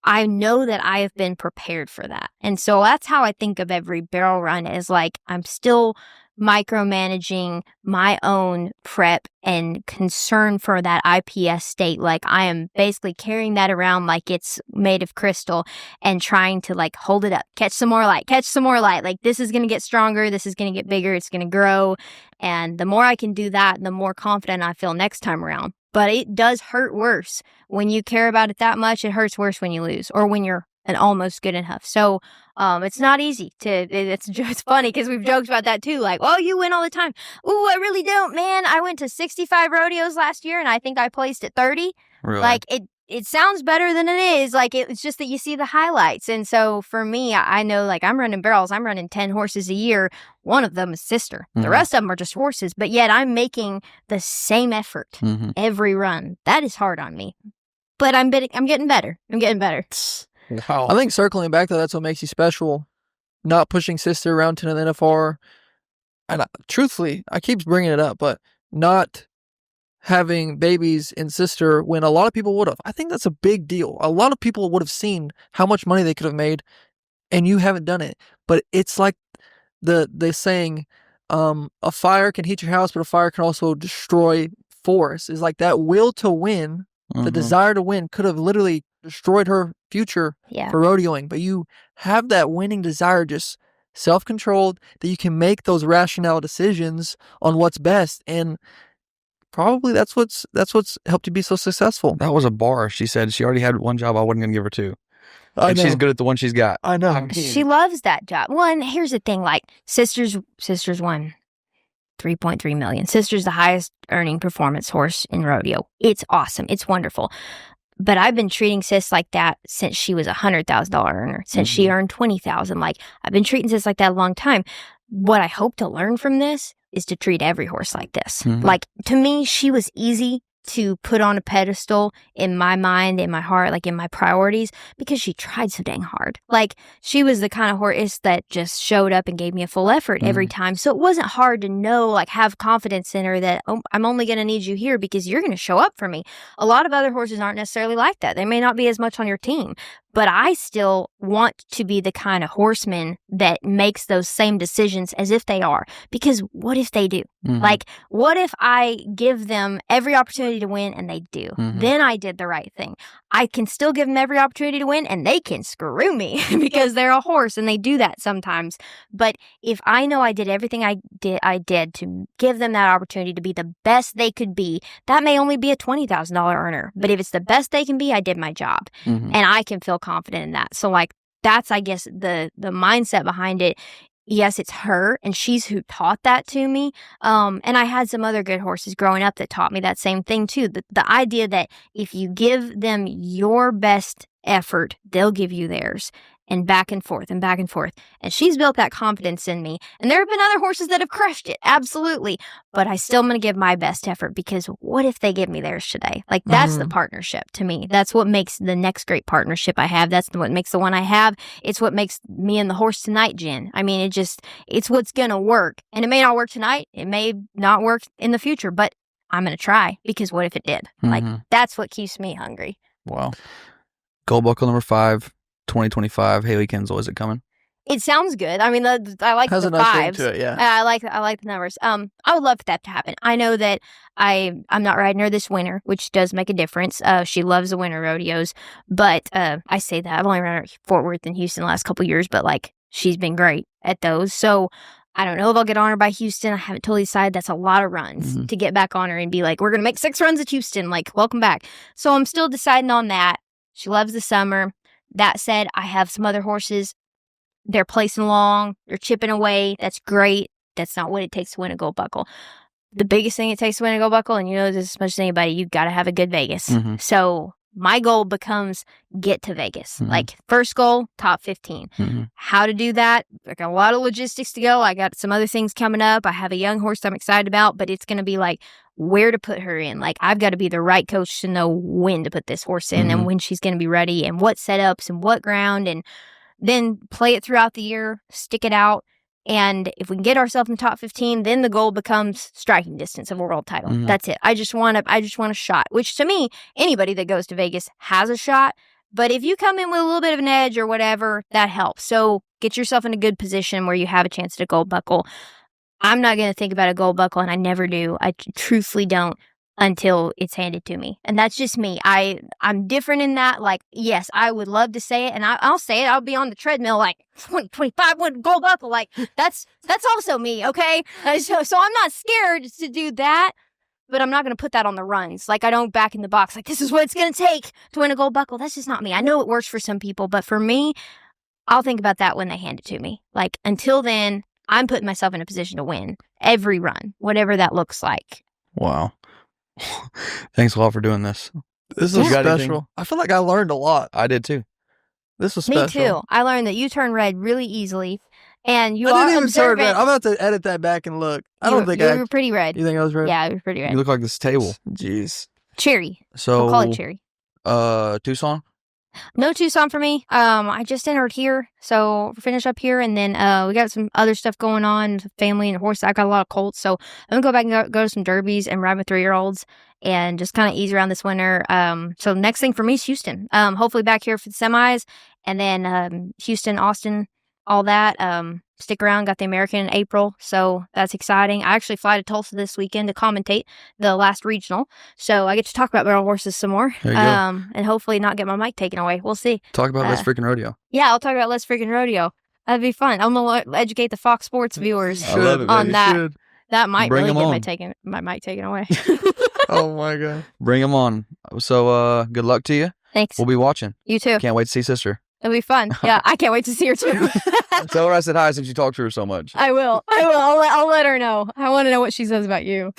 I know that I have been prepared for that. And so that's how I think of every barrel run, is like I'm still micromanaging my own prep and concern for that IPS state. Like, I am basically carrying that around like it's made of crystal and trying to like hold it up, catch some more light. Like, this is going to get stronger. This is going to get bigger. It's going to grow. And the more I can do that, the more confident I feel next time around. But it does hurt worse when you care about it that much. It hurts worse when you lose or when you're an almost good enough. So it's not easy it's funny because we've joked about that too. Like, oh, you win all the time. Ooh, I really don't, man. I went to 65 rodeos last year and I think I placed at 30. Really? Like, it sounds better than it is. Like, it's just that you see the highlights. And so for me, I know, like, I'm running barrels. I'm running 10 horses a year. One of them is sister. Mm-hmm. The rest of them are just horses. But yet I'm making the same effort every run. That is hard on me. But I'm getting better. Wow. I think circling back to that's what makes you special. Not pushing sister around to an NFR. And truthfully, I keep bringing it up, but not having babies in sister when a lot of people would have. I think that's a big deal. A lot of people would have seen how much money they could have made, and you haven't done it. But it's like the saying, a fire can heat your house, but a fire can also destroy forests. Is like that will to win, the desire to win could have literally destroyed her future for rodeoing. But you have that winning desire, just self-controlled, that you can make those rational decisions on what's best. And probably that's what's helped you be so successful. That was a bar. She said she already had one job. I wasn't going to give her two. And she's good at the one she's got. I know. She loves that job. One, here's the thing, like Sisters won $3.3 million. Sisters the highest earning performance horse in rodeo. It's awesome. It's wonderful. But I've been treating Sis like that since she was $100,000 earner, since she earned $20,000. Like, I've been treating Sis like that a long time. What I hope to learn from this is to treat every horse like this. Like, to me, she was easy to put on a pedestal in my mind, in my heart, like in my priorities, because she tried so dang hard. Like, she was the kind of horse that just showed up and gave me a full effort every time. So it wasn't hard to know, like, have confidence in her that, oh, I'm only going to need you here because you're going to show up for me. A lot of other horses aren't necessarily like that. They may not be as much on your team, but I still want to be the kind of horseman that makes those same decisions as if they are. Because what if they do? Like, what if I give them every opportunity to win and they do? Then I did the right thing. I can still give them every opportunity to win and they can screw me because they're a horse and they do that sometimes. But if I know I did everything I did to give them that opportunity to be the best they could be, that may only be a $20,000 earner. But if it's the best they can be, I did my job. And I can feel confident in that. So, like, that's, I guess, the mindset behind it. Yes, it's her, and she's who taught that to me. And I had some other good horses growing up that taught me that same thing too. The idea that if you give them your best effort, they'll give you theirs. And back and forth and back and forth. And she's built that confidence in me. And there have been other horses that have crushed it, absolutely. But I still am going to give my best effort, because what if they give me theirs today? Like, that's the partnership to me. That's what makes the next great partnership I have. That's what makes the one I have. It's what makes me and the horse tonight, Jen. I mean, it's what's going to work. And it may not work tonight. It may not work in the future, but I'm going to try, because what if it did? Like, that's what keeps me hungry. Wow. Gold buckle number 5. 2025, Hailey Kinsel, is it coming? It sounds good. I mean, I like has the a nice fives. ring to it, yeah. I like the numbers. I would love for that to happen. I know that I'm not riding her this winter, which does make a difference. She loves the winter rodeos, but I say that I've only ridden her at Fort Worth and Houston the last couple of years, but like, she's been great at those. So I don't know if I'll get on her by Houston. I haven't totally decided. That's a lot of runs to get back on her and be like, we're gonna make 6 runs at Houston. Like, welcome back. So I'm still deciding on that. She loves the summer. That said, I have some other horses. They're placing along. They're chipping away. That's great. That's not what it takes to win a gold buckle. The biggest thing it takes to win a gold buckle, and you know this as much as anybody, you've got to have a good Vegas. So my goal becomes get to Vegas. Like, first goal, top 15. How to do that? I got a lot of logistics to go. I got some other things coming up. I have a young horse I'm excited about, but it's going to be like, where to put her in. Like, I've got to be the right coach to know when to put this horse in and when she's going to be ready and what setups and what ground, and then play it throughout the year, stick it out. And if we can get ourselves in the top 15, then the goal becomes striking distance of a world title. That's it. I just want a shot, which to me, anybody that goes to Vegas has a shot. But if you come in with a little bit of an edge or whatever, that helps. So get yourself in a good position where you have a chance at a gold buckle. I'm not going to think about a gold buckle, and I never do. I truthfully don't until it's handed to me. And that's just me. I'm different in that. Like, yes, I would love to say it, and I'll say it. I'll be on the treadmill like 2025 win gold buckle. Like, that's also me, okay? So I'm not scared to do that, but I'm not going to put that on the runs. Like, I don't back in the box like, this is what it's going to take to win a gold buckle. That's just not me. I know it works for some people, but for me, I'll think about that when they hand it to me. Like, until then, I'm putting myself in a position to win every run, whatever that looks like. Wow. Thanks a lot for doing this. This is special. Anything? I feel like I learned a lot. I did too. This was special. Me too. I learned that you turn red really easily, and you I are didn't even observant. turn red. I'm about to edit that back and look. You were pretty red. You think I was red? Yeah, you were pretty red. You look like this table. Jeez. Cherry. So we'll call it cherry. Tucson? No Tucson for me. I just entered here, so we'll finish up here, and then we got some other stuff going on, family and horse. I got a lot of colts, so I'm gonna go back and go to some derbies and ride my 3-year-olds and just kind of ease around this winter. So next thing for me is Houston. Hopefully back here for the semis, and then Houston, Austin, all that. stick around. Got the American in April, so that's exciting. I actually fly to Tulsa this weekend to commentate the last regional, so I get to talk about barrel horses some more, and hopefully not get my mic taken away. We'll see. Talk about Let's Freakin' Rodeo. Yeah, I'll talk about Let's Freakin' Rodeo. That'd be fun. I'm gonna educate the Fox Sports viewers on that. That might really get my mic taken away. Oh my god! Bring them on. So good luck to you. Thanks. We'll be watching. You too. Can't wait to see sister. It'll be fun. Yeah, I can't wait to see her too. Tell her I said hi since you talked to her so much. I will. I'll let her know. I want to know what she says about you.